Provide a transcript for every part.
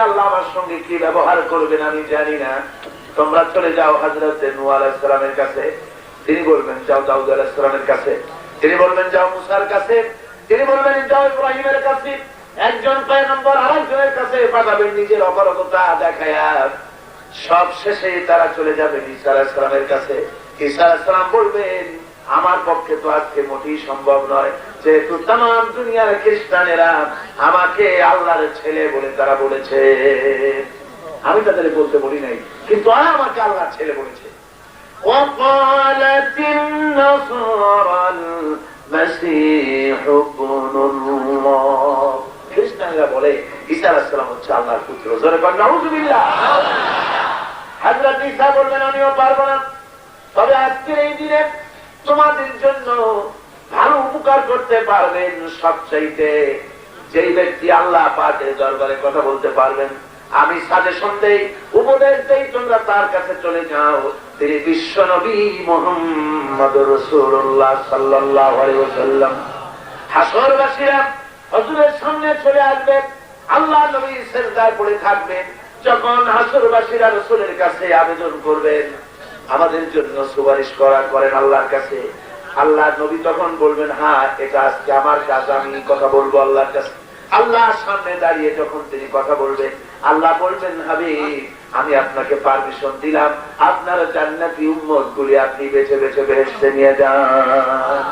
আল্লাহ আমার সঙ্গে কি ব্যবহার করবেন আমি জানি না, তোমরা চলে যাও হযরত নূহ আলাইহিস সালামের কাছে। তিনি বলবেন যাও দাউদ আলাইহিস সালামের কাছে, তিনি বলবেন যাও মুসার কাছে, তিনি বলবেন যাও ইব্রাহিমের কাছে। একজন পয়গম্বর আরেকজনের কাছে পাঠাবেন নিজের অপরাধতা দেখায়া। সব শেষে তারা চলে যাবে ঈসা আলাইহিস সালামের কাছে। ঈসা আলাইহিস সালাম বলবেন আমার পক্ষে তো আজকে মোটেই সম্ভব নয়, যেহেতু তাম দুনিয়ার খ্রিস্টানেরা আমাকে আল্লাহর ছেলে বলে তারা বলেছে, আমি তাদের বলতে বলি নাই, কিন্তু আমাকে আল্লাহর ছেলে বলেছে। وقالت النصارى المسيح ابن الله, খ্রিস্টানরা বলে ঈসা আলাইহিস সালাম হচ্ছে আল্লাহর পুত্র। জোরে বলেন নাউযুবিল্লাহ। হযরত ঈসা বলবেন আমিও পারবো না, তবে আজকের এই দিনে তোমাদের জন্য ভালো উপকার করতে পারবেন সবচাইতে যেই ব্যক্তি আল্লাহ পাকের দরবারে কথা বলতে পারবেন। আমি সাজেশন দেই, উপদেশ দেই, তোমরা তার কাছে চলে যাও। তিনি বিশ্ব নবী মুহাম্মদুর রাসূলুল্লাহ সাল্লাল্লাহু আলাইহি ওয়াসাল্লাম। হাসরবাসীরা হুজুরের সামনে চলে আসবে, আল্লাহ নবী সিজদায় পড়ে থাকবেন। যখন হাসরবাসীরা রাসূলের কাছে আবেদন করবেন আমাদের জন্য সুপারিশ করেন আল্লাহর কাছে, আল্লাহ নবী তখন বলবেন হ্যাঁ এটা আজকে আমার কাজ, আমি কথা বলবো আল্লাহর কাছে। আল্লাহর সামনে দাঁড়িয়ে যখন তিনি কথা বলবেন, আল্লাহ বলবেন হাবিব আমি আপনাকে পারমিশন দিলাম, আপনার জান্নাতি উম্মত গুলি আপনি বেছে বেছে বেহেশতে নিয়ে যান।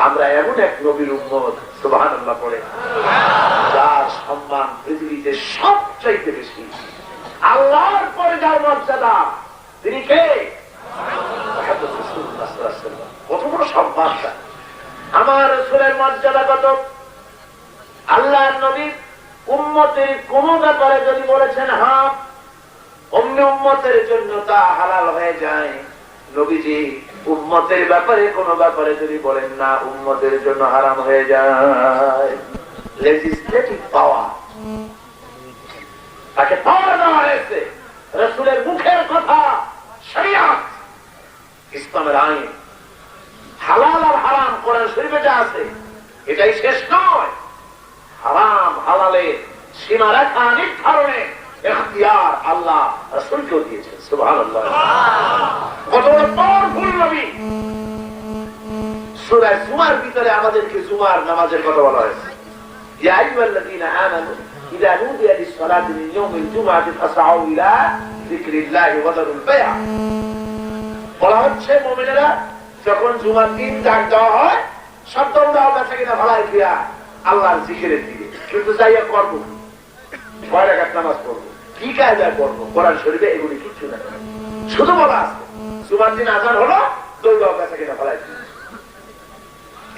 আমরা এমন এক নবীর উম্মত সুবহানাল্লাহ পড়ে যার সম্মান পৃথিবীতে সবচাইতে বেশি, আল্লাহর পরে যার মর্যাদা, তিনি কে? কত বড় সম্মান। আমার রাসূলের মর্যাদা কত! আল্লাহর নবী উম্মতের কোন ব্যাপারে যদি বলেছেন হ্যাঁ অন্য উম্মতের জন্য তা হালাল হয়ে যায়, নবীজি উম্মতের ব্যাপারে কোন ব্যাপারে যদি বলেন না উম্মতের জন্য হারাম হয়ে যায়। লেজিসলেটিভ পাওয়ার, তাকে পাওয়ার দেওয়া হয়েছে। রাসূলের মুখের কথা শরিয়াত, ইসলামের আইন, হালাল আর হারাম কোরআন শরীফে যা আছে এটাই শেষ নয়। হারাম হালালের সীমারেখা নির্ধারণে এখতিয়ার আল্লাহ রাসূলকেও দিয়েছেন। সুবহানাল্লাহ। কত বড় পাওয়ারফুল নবী! সূরা জুমার ভিতরে আমাদেরকে জুমার নামাজের কথা বলা হয়েছে। ইয়া আইয়ুহাল্লাযীনা আমানু ইযা নুদিয়া লিস-সালাতি মিন ইয়াউমিল জুমআতি ফাসআউ ইলা যিকরিল্লাহি ওয়া যারুল বাই'a। বলা হচ্ছে মুমিনেরা যখন জুমার দিন ডাক দেওয়া হয় সব দৌড়াও বেচা কিনা ভালাই দিয়া আল্লাহর জিকিরের দিকে, কিন্তু যাইয়া করবো কয় রাকাত নামাজ পড়বো, কি কায়দায় পড়বো, কোরআন শরীফে এগুলি কিচ্ছু না, শুধু বলা আছে জুমার দিন আজান হলো দৌড়াও বেচা কিনা ভালাই দিয়া।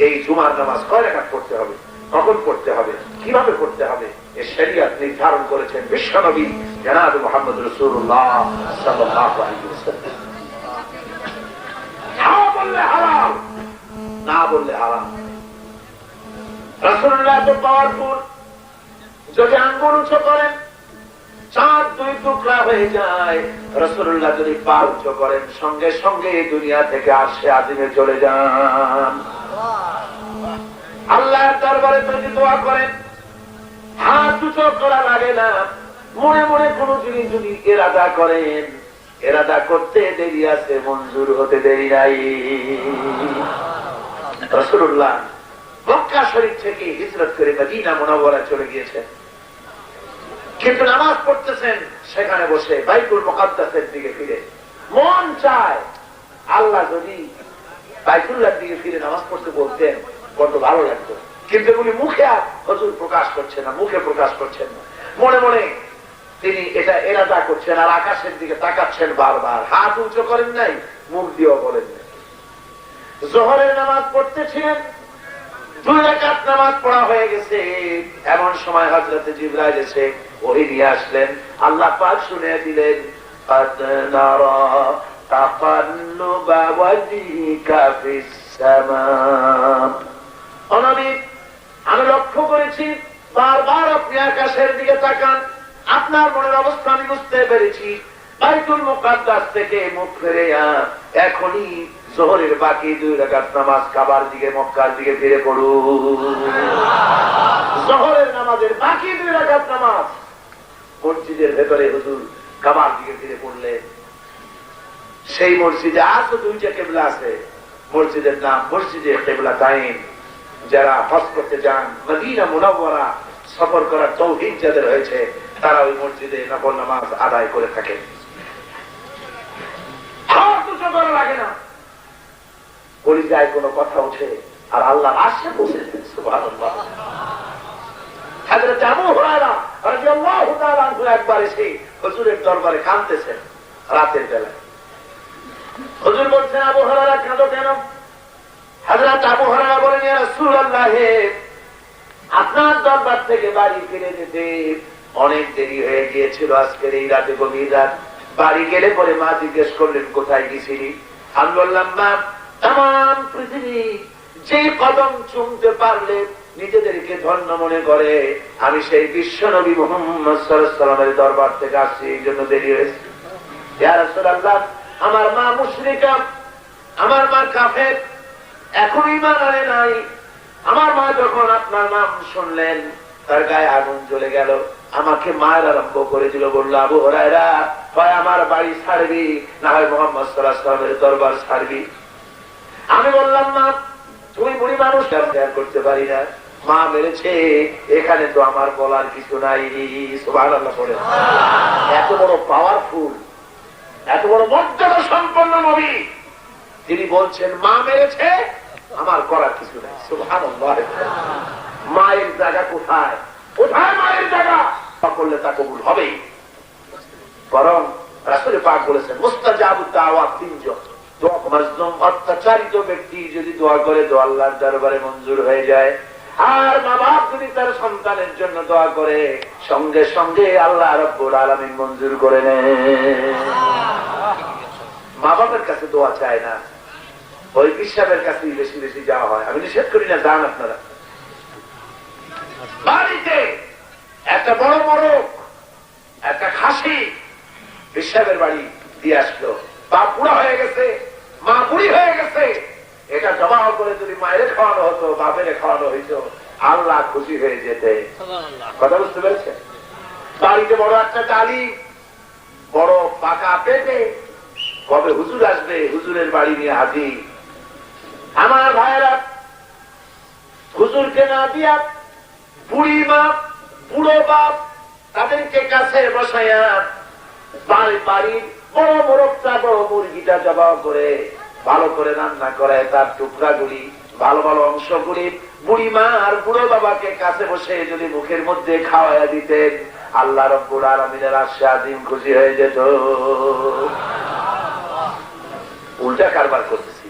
এই জুমার নামাজ কয় রাকাত পড়তে হবে, কখন পড়তে হবে, কিভাবে পড়তে হবে, এই শরীয়ত নির্ধারণ করেছেন বিশ্বনবী জনাব মুহাম্মদ রাসূলুল্লাহ সাল্লাল্লাহু আলাইহি ওয়াসাল্লাম। হ্যাঁ বললে হারাম, না বললে হারাম। রাসূলুল্লাহ তো পাওয়ারফুল, যদি আঙ্গুল উঁচু করেন চাঁদ দুই টুকরা হয়ে যায়। রাসূলুল্লাহ যদি পা উঁচু করেন সঙ্গে সঙ্গে দুনিয়া থেকে আরশে আজিমে চলে যান। আল্লাহর দরবারে যদি দোয়া করেন হাত উঁচু করা লাগে না, মনে মনে কোন জিনিস যদি ইরাদা করেন, ইরাদা করতে দেরি আছে, মঞ্জুর হতে দেরি নাই। রাসূলুল্লাহ মক্কা শরীফ থেকে হিজরত করে মদিনা মুনাওয়ারায় চলে গিয়েছেন, কিন্তু নামাজ পড়তেছেন সেখানে বসে বাইতুল মুকাদ্দাসের দিকে ফিরে। মন চায় আল্লাহ যদি বাইতুল্লাহর দিকে ফিরে নামাজ পড়তে বলতেন কত ভালো লাগতো, কিন্তু এগুলি মুখে আর হুজুর প্রকাশ করছেন না, মুখে প্রকাশ করছেন না, মনে মনে তিনি এটা ইরাদা করছেন আর আকাশের দিকে তাকাচ্ছেন বারবার, হাত উঁচু করেন নাই, মুখ দিয়েও বলেন নাই। যোহরের নামাজ পড়তেছিলেন, 2 রাকাত নামাজ পড়া হয়ে গেছে, এমন সময় হযরত জিবরাইল এসে ওহী নিয়ে আসলেন। আল্লাহ পাক শুনিয়ে দিলেন قد نرى تقلب وجهك في السماء। নবী আমি লক্ষ্য করেছি বারবার আপনি আকাশের দিকে তাকান, আপনার মনের অবস্থা আমি বুঝতে পেরেছি। বাইতুল মুকাদ্দাস থেকে মুখ ফিরে এখনই জোহরের বাকি 2 রাকাত নামাজ কাবার দিকে মক্কার দিকে ফিরে পড়ুন। জোহরের নামাজের বাকি 2 রাকাত নামাজ মসজিদের ভেতরে হুজুর কাবার দিকে ফিরে পড়লে সেই মসজিদে আজও 2টা কিবলা আছে। মসজিদের নাম মসজিদে কিবলাতাইন। যারা হজ করতে যান, মদিনা মুনাওয়ারা সফর করার তৌফিক যাদের হয়েছে, তারা ওই মসজিদে নফল নামাজ আদায় করে থাকে। লাগে না, কলিজায় কোনো কথা ওঠে আর আল্লাহ আসে বসে। সুবহানাল্লাহ। হযরত আবু হুরায়রা রাদিয়াল্লাহু তাআলা আনহু একবার এসে হুজুরের দরবারে কাঁদতেছেন রাতের বেলা। হুজুর বলছেন, আবু হুরায়রা কাঁদো কেন? হযরত আবু হুরায়রা বলেন, ইয়া রাসূলুল্লাহ, আপনার দরবার থেকে বাড়ি ফিরে যেতে অনেক দেরি হয়ে গিয়েছিল। আজকের এই রাতে গভীর রাত। বাড়ি গেলে পরে মা জিজ্ঞেস করলেন, কোথায় গেছিলি? আমি বললাম, মা, তাম পৃথিবী যে কদম চুমতে পারলে নিজেদেরকে ধন্য মনে করে, আমি সেই বিশ্ব নবী মুহাম্মদ সাল্লাল্লাহু আলাইহি ওয়াসাল্লামের দরবার থেকে আসছি, এই জন্য দেরি হয়েছে। ইয়া রাসূলুল্লাহ, আমার মা মুশরিকা, আমার মা কাফের, এখন ঈমান আনে নাই। আমার মা যখন আপনার নাম শুনলেন তার গায়ে আগুন জ্বলে গেল, আমাকে মায়ের আরম্ভ করে দিল। বলল, আবু হুরায়রা, হয় আমার বাড়ি ছাড়বি, না হয় মুহাম্মদ সাল্লাল্লাহু আলাইহি ওয়াসাল্লামের দরবার ছাড়বি। আমি বললাম, মা, তুমি বুড়ি মানুষ, শেয়ার করতে পারি না। মা মেরেছে, এখানে তো আমার বলার কিছু নাই। সুবহানাল্লাহ পড়ে। এত বড় পাওয়ারফুল, এত বড় মর্যাদা সম্পন্ন নবী, তিনি বলছেন মা মেরেছে, আমার করার কিছু নাই। সুবহানাল্লাহ। মায়ের জায়গা কোথায়? কোথায় মায়ের জায়গা? করলে তা কবুল হবেই। বরং রাসূল পাক বলেছেন, মুস্তাজাবুদ দাওয়াত 3 জন। মাজলুম অত্যাচারিত ব্যক্তি যদি দোয়া করে, দোয়া আল্লাহর দরবারে মঞ্জুর হয়ে যায়। আর মা বাপ যদি তার সন্তানের জন্য দোয়া করে, সঙ্গে সঙ্গে আল্লাহ রাব্বুল আলামিন মঞ্জুর করে নেন। মা বাবার কাছে দোয়া চায় না, ওই পিসাবের কাছেই বেশি বেশি যাওয়া হয়। আমি নিষেধ করি না, যান আপনারা। বাড়িতে একটা বড় মোরগ, একটা খাসি পিসাবের বাড়ি দিয়ে আসলো। বাপ বুড়া হয়ে গেছে, মা বুড়ি হয়ে গেছে। এটা জবাহ করে যদি মায়ের খাওয়ানো হতো, বাপের খাওয়ানো হইতো, আল্লাহ খুশি হয়ে যেতে। কথা বুঝতে পেরেছেন? বাড়িতে বড় একটা ডালি, বড় পাকা পেটে, কবে হুজুর আসবে, হুজুরের বাড়ি নিয়ে হাজির। আমার ভাইয়েরা, হুজুরকে না দিয়া বুড়ি মা, বুড়ো বাপ, তাদেরকে কাছে বসাইয়া বাড়ির বড় মোরগটা, বড় মুরগিটা জবাব করে ভালো করে রান্না করে, তার টুকরাগুলি, ভালো ভালো অংশগুলি বুড়ি মা আর বুড়ো বাবাকে কাছে বসে যদি মুখের মধ্যে খাওয়াইয়া দিতেন, আল্লাহ রাব্বুল আলামিনের আরশে আজিম খুশি হয়ে যেত। উল্টা কারবার করতেছি।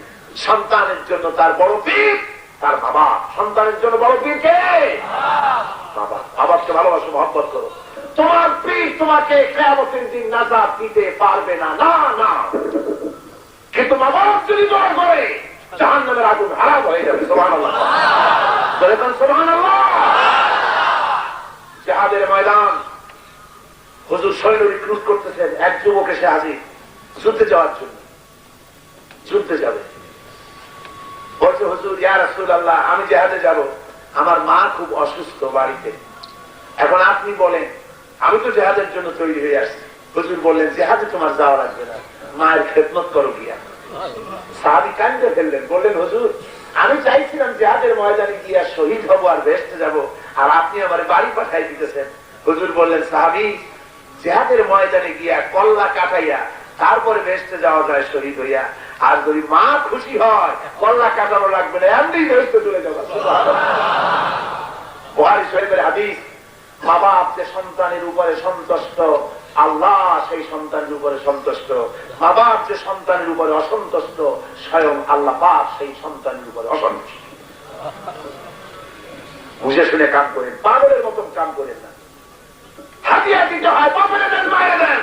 সন্তানের জন্য তার বড় পীর তার বাবা, সন্তানের জন্য বড় পীর কে? বাবা। বাবাকে ভালোবাসো, মহব্বত করো। তোমার পীর তোমাকে কিয়ামতের দিন নাজাত দিতে পারবে না, না না, কিন্তু মা বাপ যদি দোয়া করে, জাহান্নামের আগুন হারাম হয়ে যাবে। সুবহানাল্লাহ, সুবহানাল্লাহ। জিহাদের ময়দান, হুজুর সৈন্য রিক্রুট করতেছেন, এক যুবক এসে হাজির যুদ্ধে যাওয়ার জন্য। যুদ্ধে যাবে, বলছে, হুজুর, ইয়া রাসূলুল্লাহ, আমি জিহাদে যাব, আমার মা খুব অসুস্থ বাড়িতে, এখন আপনি বলেন, আমি তো জিহাদের জন্য তৈরি হয়ে আসছি। হুজুর বললেন, জিহাদে তোমার যাওয়া লাগবে না, মায়ের খেদমত করো গিয়া। সাহাবী কান্দে ফেললেন, বললেন, হুজুর, আমি চাইছিলাম জিহাদের ময়দানে গিয়া শহীদ হব আর বেহেশতে যাব, আর আপনি আমার বাড়ি পাঠাই দিতেছেন। হুজুর বললেন, সাহাবী, জিহাদের ময়দানে গিয়া কল্লা কাটাইয়া তারপরে বেহেশতে যাওয়া যায় শহীদ হইয়া, আর যদি মা খুশি হয় কল্লা কাটানো লাগবে না, এমনি বেহেশতে চলে যাবে। বুখারী শরীফের হাদিস, মা বাপ যে সন্তানের উপরে সন্তুষ্ট, আল্লাহ সেই সন্তানের উপরে সন্তুষ্ট। মা বাপ যে সন্তানের উপরে অসন্তুষ্ট, স্বয়ং আল্লাহ পাক সেই সন্তানের উপরে অসন্তুষ্ট। বুঝে শুনে কাম করেন, পাগলের মতন কাম করেন না। হাতিয়া দিতে হয়, বাপরে দেন, মায়ের দেন।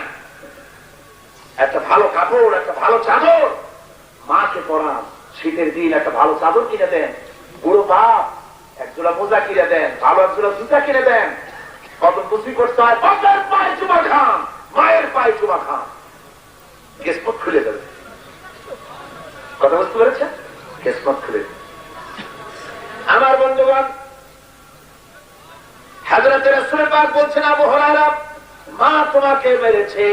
একটা ভালো কাপড়, একটা ভালো চাদর মাকে পরান, শীতের দিন একটা ভালো চাদর কিনে দেন। বুড়ো বাপ একজোড়া মোজা কিনে দেন, ভালো একজোড়া জুতা কিনে দেন। কত বুঝি করতে হয়, বাপের পায়ে চুমা খান, মায়ের পায়ে চুমা খান, কেসমত খুলে দেবে। কথা বুঝতে পেরেছেন? কিসমত খুলে আমার বন্ধুগণ, হযরত রাসূল পাক বলছেন, আবু হুরায়রা, মা তোমাকে মেরেছে,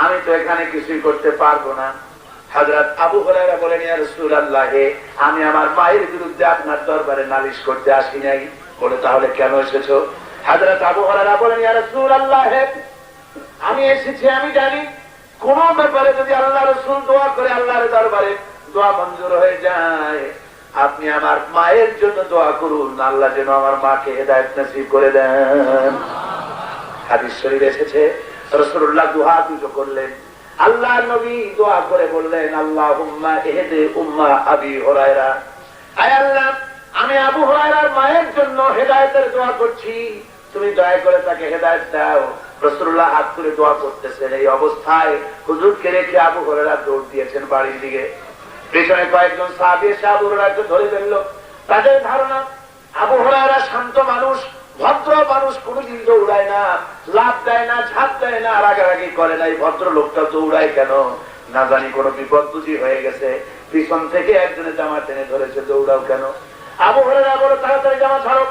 আমি তো এখানে কিছুই করতে পারবো না। হযরত আবু হুরায়রা বলেন, ইয়া রাসূলুল্লাহ, আমি আমার মায়ের বিরুদ্ধে আপনার দরবারে নালিশ করতে আসি নাই। বলে, তাহলে কেন এসেছো? হযরত আবু হুরায়রা বলেন, ইয়া রাসূলুল্লাহ, আমি এসেছি, আমি জানি কোন ব্যাপারে যদি আল্লাহ রাসূল দোয়া করে আল্লাহর দরবারে দোয়া মঞ্জুর হয়ে যায়, আপনি আমার মায়ের জন্য দোয়া করুন, আল্লাহ যেন আমার মাকে হেদায়েত নসিব করে দেন। হাদিস শরীফে এসেছে, রাসূলুল্লাহ দুআ দুটো করলেন। আল্লাহর নবী দোয়া করে বললেন, আল্লাহুম্মা ইহদি উম্মা আবি হুরায়রা, আয় আল্লাহ, আমি আবু হুরায়রার মায়ের জন্য হেদায়েতের দোয়া করছি, তুমি দয়া করে তাকে হেদায়েত দাও। রাসূলুল্লাহ হাত তুলে দোয়া করতেছেন, এই অবস্থায় হুজুরকে রেখে আবু হুরায়রা দৌড় দিয়েছেন বাড়ির দিকে। পেছনে কয়েকজন সাহাবী এসে আবু হুরায়রাকে ধরে ফেললো। তাদের ধারণা আবু হুরায়রা শান্ত মানুষ, ভদ্র মানুষ, কোনদিন দৌড়ায় না, লাভ দেয় না, ঝাঁপ দেয় না, রাগারাগি করে না। এই ভদ্র লোকটা দৌড়ায় কেন? না জানি কোনো বিপদ বুঝি হয়ে গেছে, পিছন থেকে একজনে জামা টেনে ধরেছে, দৌড়াও কেন? আবু হুরায়রা বলে, তাড়াতাড়ি জামা ছাড়ো,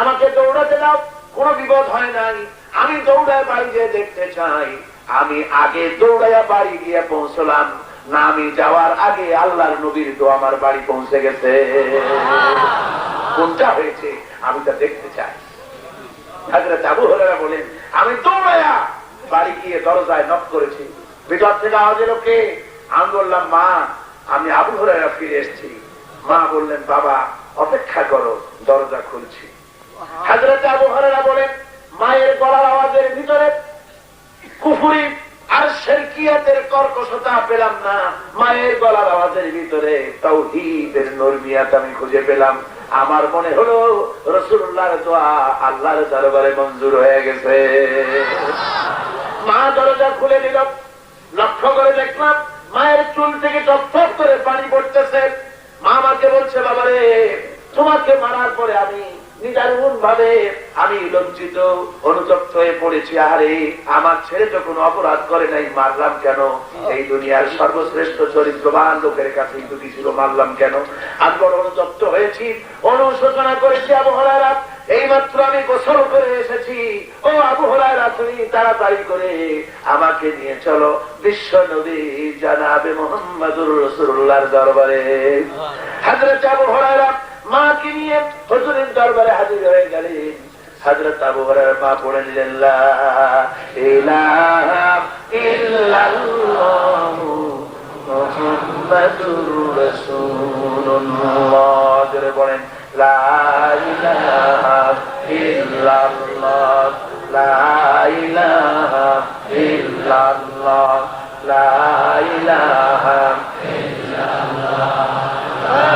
আমাকে দৌড়াতে দাও, কোনো বিপদ হয় নাই, আমি দৌড়ায় বাড়ি গিয়ে দেখতে চাই। আমি আগে দৌড়াইয়া বাড়ি গিয়ে পৌঁছলাম না, আমি যাওয়ার আগে আল্লাহর নবীর দোয়া আমার বাড়ি পৌঁছে গেছে। কোনটা হয়েছে আমি তা দেখতে চাই। হযরত আবু হুরায়রা বলেন, আমি দৌড়াইয়া বাড়ি গিয়ে দরজায় নক করেছি, ভিতর থেকে আওয়াজ এলো, কে? আমি বললাম, মা, আমি আবু হুরায়রা ফিরে এসেছি। মা বললেন, বাবা অপেক্ষা করো, দরজা খুলছি। হযরত আবু হুরায়রা বলেন, মায়ের গলার আওয়াজের ভিতরে কুফরি আর শিরকিয়াতের কর্কশতা পেলাম না, মায়ের গলার আওয়াজের ভিতরে তাওহীদের নরমিয়াত আমি খুঁজে পেলাম। আমার মনে হলো রাসূলুল্লাহর দোয়া আল্লাহর দরবারে মঞ্জুর হয়ে গেছে। মা দরজা খুলে দিল, লক্ষ্য করে দেখলাম মায়ের চুল থেকে টপটপ করে পানি পড়তেছে। মা আমাকে বলছে, বাবারে, তোমাকে মারার পরে আমি নিদারুণ ভাবে আমি লজ্জিত, অনুতপ্ত হয়ে পড়েছি। আরে, আমার ছেলে তো কোনো অপরাধ করে নাই, মারলাম কেন? এই দুনিয়ার সর্বশ্রেষ্ঠ চরিত্রবান লোকের কাছেই দুটি ছিল, মারলাম কেন? আমি বড় অনুতপ্ত হয়েছি, অনুশোচনা করেছি। আবু হুরায়রা, এইমাত্র আমি গোসল করে এসেছি। ও আবু হুরায়রা, তুমি তাড়াতাড়ি করে আমাকে নিয়ে চলো বিশ্ব নবী জানাবে মুহাম্মদুর রাসূলুল্লাহর দরবারে। হযরত আবু হুরায়রা মাকে নিয়ে হুজুরের দরবারে হাজির হয়ে গেলেন। হযরত আবু হুরায়রা মা পড়ে নিলেন, লা ইলাহা ইল্লাল্লাহু মুহাম্মাদুর রাসূলুল্লাহ। জোরে বলেন, লা ইলাহা ইল্লাল্লাহ, লা ইলাহা ইল্লাল্লাহ, লা ইলাহা ইল্লাল্লাহ, লা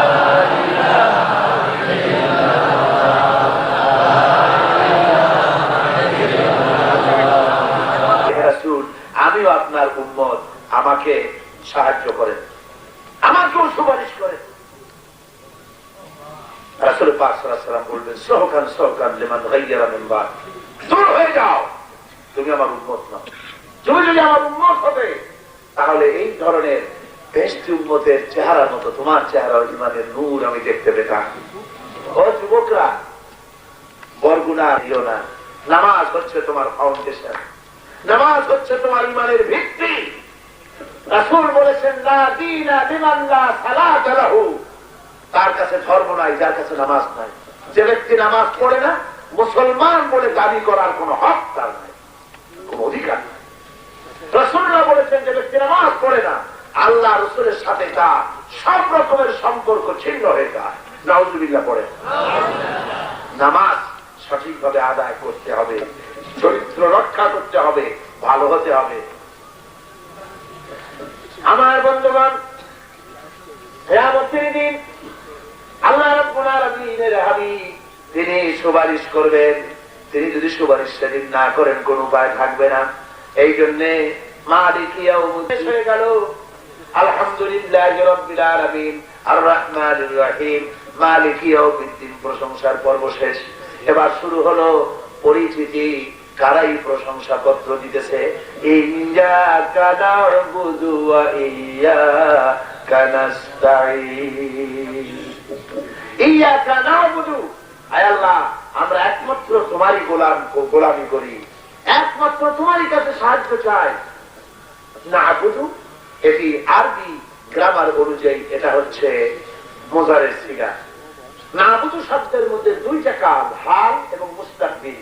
আমিও আপনার উম্মত, আমাকে সাহায্য করেন, আমাকেও সুপারিশ করেন। রাসূল পাক সাল্লাল্লাহু আলাইহি ওয়াসাল্লাম বলবেন, সহকান সহকান লিমান গায়্যারা মিন বাদ, দূর হয়ে যাও, তুমি আমার উম্মত না। তুমি যদি আমার উম্মত হবে, তাহলে এই ধরনের বেহেশতি উম্মতের চেহারার মতো তোমার চেহারা, ঈমানের নূর আমি দেখতে পেতাম। ও যুবকরা, বরগুনা দিও না, নামাজ হচ্ছে তোমার ফাউন্ডেশন, নামাজ হচ্ছে তোমার ঈমানের ভিত্তি। রাসূল বলেছেন, লা দীনা লিমান লা সালাত লাহু, তার কাছে ধর্ম নাই যার কাছে নামাজ নাই। যে ব্যক্তি নামাজ পড়ে না, মুসলমান বলে দাবি করার কোন হক তার নাই, কোন অধিকার নাই। রাসূলুল্লাহ বলেছেন, যে ব্যক্তি নামাজ পড়ে না, আল্লাহ রাসূলের সাথে তার সব রকমের সম্পর্ক ছিন্ন হয়ে যায়। নাউযুবিল্লাহ পড়ে। নামাজ সঠিকভাবে আদায় করতে হবে, চরিত্র রক্ষা করতে হবে, ভালো হতে হবে। আমার বন্ধুগণ, কিয়ামতের দিন আল্লাহ রাব্বুল আলামিনের হাবিব তিনি সুপারিশ করবেন। তিনি যদি সুপারিশ সেদিন না করেন, কোন উপায় থাকবে না। এই জন্যে মালিক ইয়াউমিদ্দিন হয়ে গেল। আলহামদুলিল্লাহি রাব্বিল আলামিন আর রহমানির রহিম, মালিক ইয়াউমিদ্দিন প্রশংসার পর্ব শেষ। এবার শুরু হলো পরিচিতি। কারাই প্রশংসা পত্র দিতেছে? ইয়্যাকা না'বুদু ওয়া ইয়্যাকা বিকা নাস্তাঈন। ইয়াকা না'বুদু, আয় আল্লাহ আমরা একমাত্র তোমারই গোলামি করি, একমাত্র তোমারই কাছে সাহায্য চাই। না'বুদু এটি আরবি গ্রামার অনুযায়ী এটা হচ্ছে মুজারের সিগা। না'বুদু শব্দের মধ্যে দুইটা কাল, হাল এবং মুস্তাকবিল,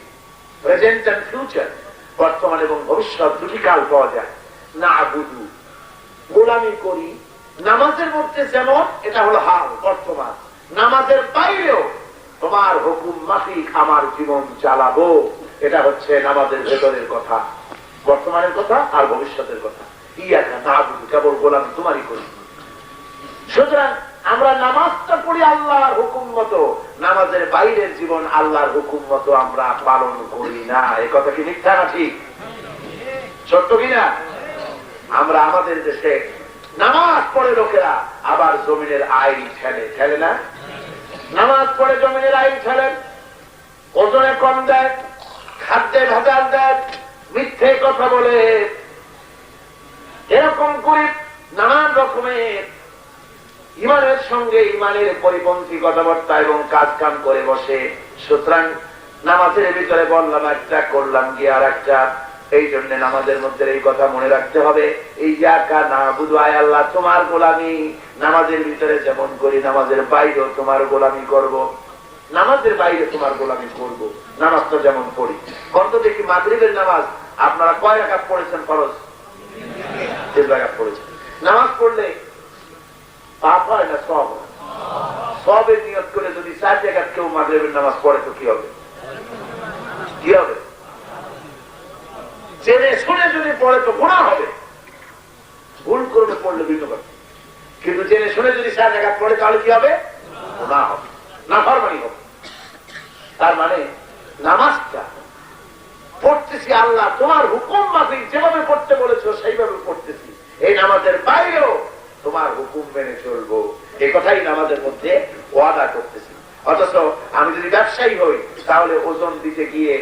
প্রেজেন্ট এন্ড ফিউচার, বর্তমান এবং ভবিষ্যৎ দুটি কাল পাওয়া যায়। না'বুদু গোলামি করি, নামাজের মধ্যে যেমন এটা হলো হাল বর্তমান, নামাজের বাইরেও তোমার হুকুম মাফিক আমার জীবন চালাবো, এটা হচ্ছে নামাজের ভেতরের কথা, বর্তমানের কথা আর ভবিষ্যতের কথা। ইয়াকা না'বুদু কেবল গোলামি তোমারই করি। সুতরাং আমরা নামাজটা পড়ি আল্লাহর হুকুম মতো, নামাজের বাইরের জীবন আল্লাহর হুকুম মতো আমরা পালন করি না। এই কথা কি মিথ্যা না ঠিক? সত্য কিনা? আমরা আমাদের দেশে নামাজ পড়ে লোকেরা আবার জমিনের আইন ঠেলে না? নামাজ পড়ে জমিনের আইন ঠেলেন, ওজনে কম দেয়, খাদ্যে ভেজাল দেয়, মিথ্যে কথা বলে, এরকম করে নানান রকমের ইমানের সঙ্গে ইমানের পরিপন্থী কথাবার্তা এবং কাজ কাম করে বসে। সুতরাং নামাজের ভিতরে বললাম একটা, করলাম কি আর একটা। এই জন্য নামাজের মধ্যে এই কথা মনে রাখতে হবে, এই ইয়াকা না'বুদু, আয় আল্লাহ তোমার গোলামি নামাজের ভিতরে যেমন করি, নামাজের বাইরেও তোমার গোলামি করব, নামাজের বাইরে তোমার গোলামি করব। নামাজটা যেমন পড়ি, কত দেখি মাগরিবের নামাজ আপনারা কয় রাকাত পড়েছেন? ফরজ 3 রাকাত পড়েছেন। নামাজ পড়লে পাপ হয় না সওয়াব? সওয়াবের নিয়ত করে যদি 4 রাকাত কেউ মাগরিবের নামাজ পড়ে তো কি হবে? কি হবে? জেনে শুনে যদি পড়ে তো গুনাহ হবে, ভুল করে পড়লে ভিন্ন কথা। কিন্তু জেনে শুনে যদি 4 রাকাত পড়ে তাহলে কি হবে? গুনাহ হবে, নাফরমানি হবে। তার মানে নামাজটা পড়তেছি আল্লাহ তোমার হুকুম মাফিক, যেভাবে পড়তে বলেছো সেইভাবে পড়তেছি, এই নামাজের বাইরেও তোমার হুকুম মেনে চলবো, এই কথাই নামাজের মধ্যে ওয়াদা করতেছি। অথচ আমি যদি ব্যবসায়ী হই তাহলে ওজন দিতে গিয়ে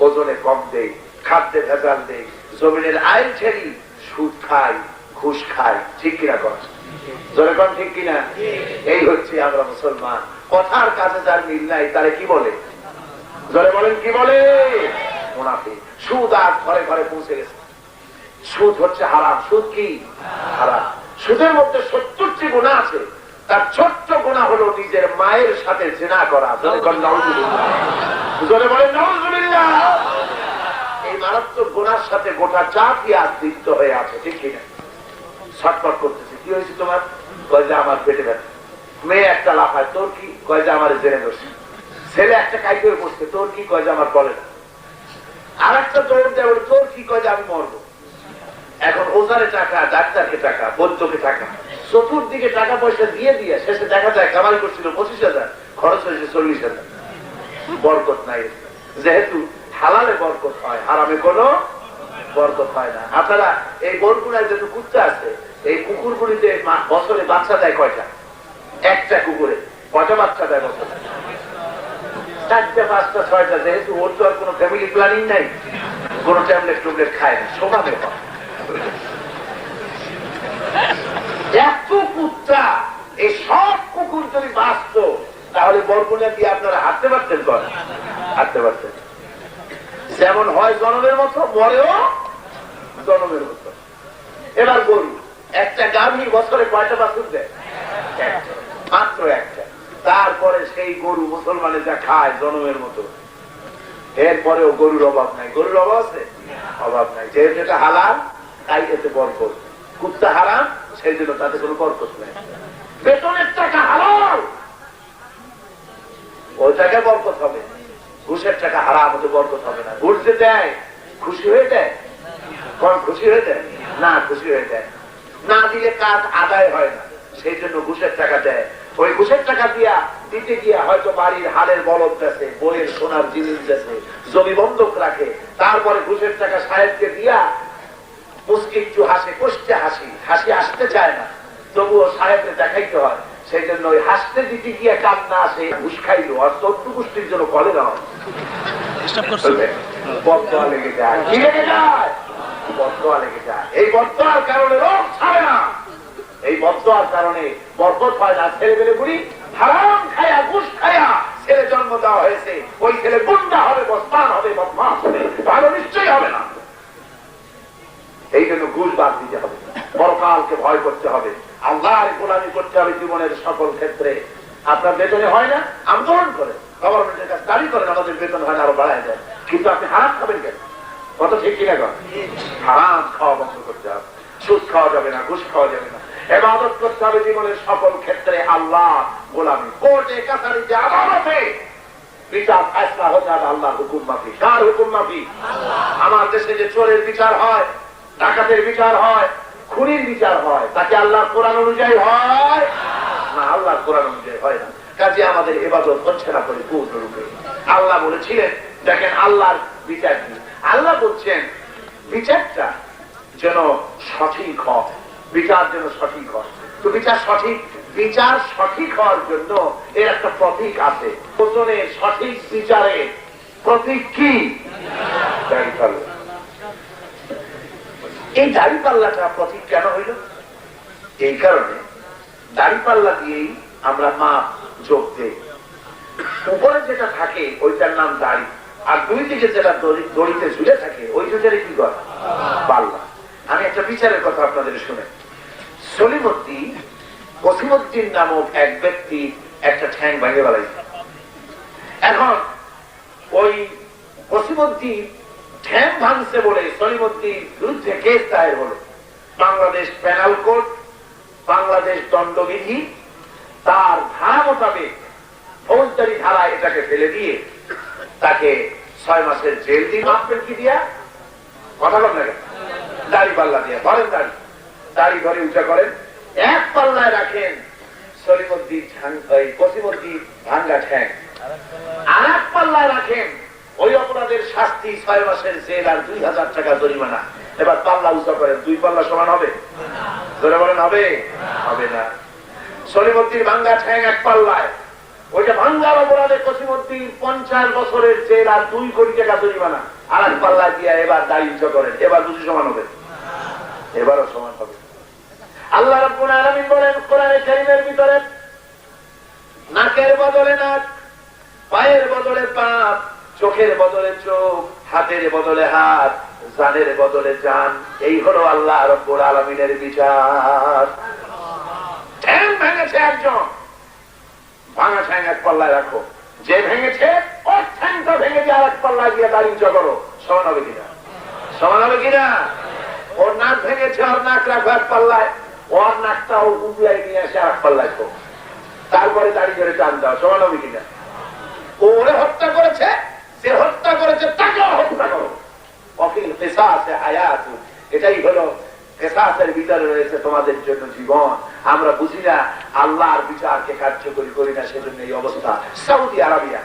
ওজনে কম দেই, খাদ্যে ভেজাল দেই, জমিনের আইন ছেড়ি, সুদ খাই, ঘুষ খাই, ঠিক কিনা কর? জোরে কম ঠিক কিনা? এই হচ্ছে আমরা মুসলমান। কথার কাছে যার মিল নাই তারে কি বলে? জোরে বলেন কি বলে? মুনাফিক। সুদ আর ঘরে ঘরে পৌঁছে গেছে। সুদ হচ্ছে হারাম। সুদ কি? হারাম। সুদের মধ্যে 70টি গুনাহ আছে, তার ছোট্ট গুনাহ হলো নিজের মায়ের সাথে জিনা করা। জোরে বলেন নাউজুবিল্লাহ। জোরে বলেন নাউজুবিল্লাহ। এই মারাত্মক গুনার সাথে গোটা জাতি আজ লিপ্ত হয়ে আছে, ঠিক কিনা? ছটফট করতেছে, কি হয়েছে তোমার? কয় যে আমার পেটে ব্যথা। মেয়ে একটা লাফায়, তোর কি? কয় যে আমার জেনে বসে। ছেলে একটা কাই করে বসছে, তোর কি? কয় যে আমার বলে না। আর একটা দৌড় দেয়, তোর কি? কয় যে আমি মরবো। এখন ওজারে টাকা, ডাক্তারকে টাকা, বৈদ্যকে টাকা, চতুর্দিকে টাকা পয়সা দিয়ে দিয়ে শেষে দেখা যায় কামাই করছিল 25,000, খরচ হয়েছে 40,000। বরকত নাই। যেহেতু হালালে বরকত হয়, হারামে কোনো বরকত হয় না। আপনারা এই বরগুনায় যেহেতু কুত্তা আছে, এই কুকুরগুলিতে বছরে বাচ্চা দেয় কয়টা? একটা কুকুরে কয়টা বাচ্চা দেয় বছরে? 4টা 5টা 6টা। যেহেতু ওর তো আর কোনো ফ্যামিলি প্ল্যানিং নাই, কোনো ট্যাবলেট টুবলেট খায় না, সমানে হয়। এত কুত্তা, এই সব কুকুর যদি বাঁচত তাহলে বরগুনা দিয়ে আপনারা হাঁটতে পারতেন? করেন হাঁটতে পারতেন। যেমন হয় জনমের মতো, মরেও জনমের মতো। এবার গরু, একটা গাভী বছরে কয়টা বাছুর দেয়? মাত্র একটা। তারপরে সেই গরু মুসলমানে যা খায় জনমের মতো, এরপরেও গরুর অভাব নাই। গরুর অভাব আছে? অভাব নাই। যেহেতু এটা হালাল তাই এতে বরকত। কুত্তা হারাম, সেই জন্য তাতে কোনো বরকত নাই। বেতনের টাকা হালাল, ওই টাকা বরকত হবে। ঘুষের টাকা হারাম, হতে বরকত হবে না। ঘুষ যে দেয় খুশি হয়ে দেয়? কোন খুশি হয়ে দেয় না? খুশি হয়ে দেয় না। দিলে কাজ আদায় হয় না, সেই জন্য ঘুষের টাকা দেয়। ওই ঘুষের টাকা দিতে গিয়া হয়তো বাড়ির হালের বলদ দেশে, বইয়ের সোনার জিনিস দেশে, জমি বন্ধক রাখে। তারপরে ঘুষের টাকা সাহেবকে দিয়া মুস্কি একটু হাসে, কষ্টে হাসি আসতে চায় না, তবুও সাহেবকে দেখাইতে হয়। সেই জন্য ওই হাসতে দিতে গিয়ে কান্না আসে, ঘুষ খাইলো। আর 14 গোষ্ঠীর জন্য কলে না হয়, বদদোয়া লেগে যায়। কি লেগে যায়? বদদোয়া লেগে যায়। এই বদদোয়ার কারণে রোগ ছাড়ে না। এই বদদোয়ার কারণে বরকত হয় না। ছেলে পেলে বুড়ি হারাম খায়া ঘুষ খায়া ছেলে জন্ম দেওয়া হয়েছে, ওই ছেলে গুন্ডা হবে, বদমান হবে, বদমাস হবে, ভালো নিশ্চয়ই হবে না। এই জন্য ঘুষ বাদ দিতে হবে, পরকালকে ভয় করতে হবে, আল্লাহর গোলামি করতে হবে জীবনের সকল ক্ষেত্রে। আপনার বেতনে হয় না, আন্দোলন করে গভর্নমেন্টের কাছে দাবি করেন আমাদের বেতন হয় না, আরো বাড়ায় দেয়। কিন্তু আপনি হারাম খাবেন কেন? কত ঠিক কিনা কর? হারাম খাওয়া বন্ধ করতে হবে, সুদ খাওয়া যাবে না, ঘুষ খাওয়া যাবে না, ইবাদত করতে হবে জীবনের সকল ক্ষেত্রে আল্লাহ গোলামি। কোর্টে কাছারিতে আদালতে বিচার ফয়সালা হতে হবে আল্লাহর হুকুম মাফিক। কার হুকুম মাফিক? আমার দেশে যে চোরের বিচার হয়, ডাকাতের বিচার হয়, খুনির বিচার হয়, তাকে আল্লাহর কোরআন অনুযায়ী হয় না, আল্লাহর কোরআন অনুযায়ী হয় না। কাজে আমাদের ইবাদত হচ্ছে না পরিপূর্ণরূপে। আল্লাহ বলেছিলেন, দেখেন আল্লাহর বিচার কি, আল্লাহ বলছেন বিচারটা যেন সঠিক হয়, বিচার যেন সঠিক হয়। তো বিচার সঠিক হওয়ার জন্য এর একটা প্রতীক আছে। ওজনের সঠিক বিচারের প্রতীক কি? দাঁড়িপাল্লা। এই দাঁড়িপাল্লাটা প্রতীক কেন হইল? এই কারণে দাঁড়িপাল্লা দিয়েই আমরা মাপ যোগ দেই। উপরে যেটা থাকে ওইটার নাম দাড়ি, আর দুই দিকে যেটা দড়িতে ঝুলে থাকে ওই দুটারে কি করে? পাল্লা। আমি একটা বিচারের কথা আপনাদের শুনে, কসিমউদ্দিন নামক এক ব্যক্তি একটা ঠ্যাং ভেঙে ফেলাইছে। এখন ওই কসিমউদ্দিন ঠ্যাং ভাঙছে বলে সলিমউদ্দিন বিরুদ্ধে কেস দায়ের হলো। বাংলাদেশ পেনাল কোড, বাংলাদেশ দণ্ডবিধি তার ধারা মোতাবেক ফৌজদারি ধারায় এটাকে ফেলে দিয়ে তাকে 6 মাসের জেল দিয়ে মাপবেন কি দিয়া? কথা বল না, দাড়ি পাল্লা দিয়ে ধরেন, দাড়ি ধরে উঁচা করেন, এক পাল্লায় রাখেন কসিমউদ্দিন ভাঙ্গা ঠ্যাং, আর এক পাল্লায় রাখেন ওই অপরাধের শাস্তি 6 মাসের জেল আর 2000 টাকা জরিমানা। এবার পাল্লা উঁচা করেন, দুই পাল্লা সমান হবে? ধরে বলেন হবে? হবে না। সলিমউদ্দিন ভাঙ্গা ঠ্যাং এক পাল্লায়, ওইটা ভাঙ্গার অপরাধে কসিমউদ্দিন 50 বছরের জেল আর 2 কোটি টাকা জরিমানা। আর এক পাল্লা দিয়া এবার দাড়ি উঁচা করেন, এবার দুটি সমান হবে? এবারও সমান হবে। আল্লাহ রাব্বুল আলামিন বলেন কোরআনে কারীমের ভিতরে, নাকের বদলে নাক, পায়ের বদলে পা, চোখের বদলে চোখ, হাতের বদলে হাত, জানের বদলে জান, এই হলো আল্লাহ রাব্বুল আলামিনের বিচার। ঠ্যাং ভেঙেছে একজন, ভাঙা ঠ্যাং এক পাল্লায় রাখো, যে ভেঙেছে ওর ঠ্যাংটা ভেঙে দিয়ে আর এক পাল্লায় দিয়ে দাড়ি উঁচা করো, সমান হবে কিনা? সমান হবে কিনা? ওর নাক ভেঙেছে, ওর নাক রাখো এক পাল্লায়, ওর নাকটাও উবলাই নিয়ে আসে আর এক পাল্লায়, তারপরে দাড়ি ধরে টান দাও, সমান হবে কিনা? ওরে হত্যা করেছে, যে হত্যা করেছে তাকেও হত্যা করো। অকিল কিসাসে হায়াতু, এটাই হলো কিসাসের ভিতরে রয়েছে তোমাদের জন্য জীবন। আমরা বুঝি না, আল্লাহর বিচারকে কার্যকরী করি না, সেজন্য এই অবস্থা। সৌদি আরবিয়া,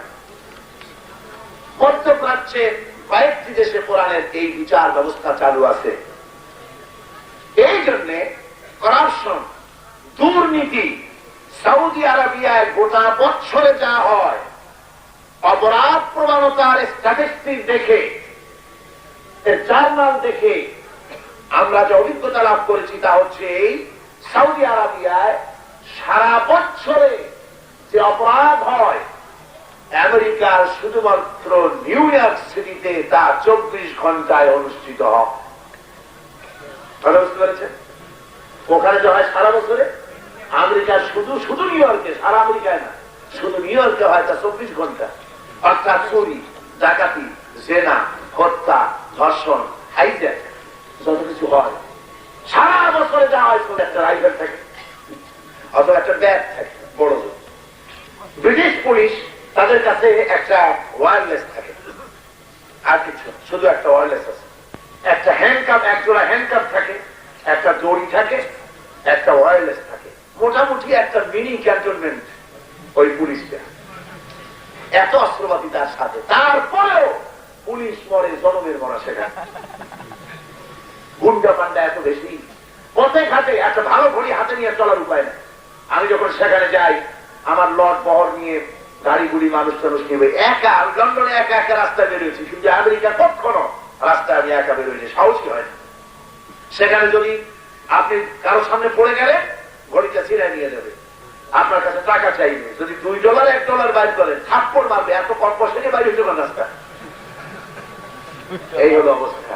মধ্যপ্রাচ্যে কয়েকটি দেশে কোরআনের এই বিচার ব্যবস্থা চালু আছে। এই জন্যে করাপশন, দুর্নীতি সৌদি আরবিয়ায় গোটা বছরে যা হয়, অপরাধ প্রবণতার স্ট্যাটিস্টিক দেখে, জার্নাল দেখে আমরা যে অভিজ্ঞতা লাভ করেছি তা হচ্ছে এই, সৌদি আরবিয়ায় সারা বছরে যে অপরাধ হয়, আমেরিকার শুধুমাত্র নিউ ইয়র্ক সিটিতে তা 24 ঘন্টায় অনুষ্ঠিত হয়। বুঝতে পেরেছেন? ওখানে যে হয় সারা বছরে, আমেরিকার শুধু নিউ ইয়র্কে, সারা আমেরিকায় না, শুধু নিউ ইয়র্কে হয় তা 24 ঘন্টা। অর্থাৎ চুরি, ডাকাতি, জেনা, হত্যা, ধর্ষণ, হাইজ্যাক, যত কিছু হয় সারা বছরে যা হয়, একটা রাইফেল থাকে অথবা একটা ব্যাগ থাকে বড়। ব্রিটিশ পুলিশ তাদের কাছে একটা ওয়্যারলেস থাকে, আর কিছু, শুধু একটা ওয়্যারলেস আছে, একটা হ্যান্ডকাপ, একজোড়া হ্যান্ডকাপ থাকে, একটা দড়ি থাকে, একটা ওয়্যারলেস থাকে, মোটামুটি একটা মিনি ক্যান্টনমেন্ট ওই পুলিশটা। এত অস্ত্রপাতি তার সাথে, তারপরেও পুলিশ মরে জনমের মরা সেখানে। গুন্ডা পান্ডা এত বেশি, পথে ঘাটে একটা ভালো ঘড়ি হাতে নিয়ে চলার উপায় নেই। আমি যখন সেখানে যাই, আমার লট বহর নিয়ে গাড়ি গুড়ি মানুষ টানুষ নিয়ে একা, আমি লন্ডনে একা একা রাস্তায় বেরোয়েছি, কিন্তু আমেরিকা কখনো রাস্তায় আমি একা বেরোইনি, সাহসী হয় না। সেখানে যদি আপনি কারোর সামনে পড়ে গেলে ঘড়িটা ছিঁড়ে নিয়ে যাবে, আপনার কাছে টাকা চাইবে, যদি $2 $1 বাইর করেন থাপ্পড় মারবে, এত কম পয়সা নিয়ে বাইরে হইতে রাস্তা। এই হলো অবস্থা।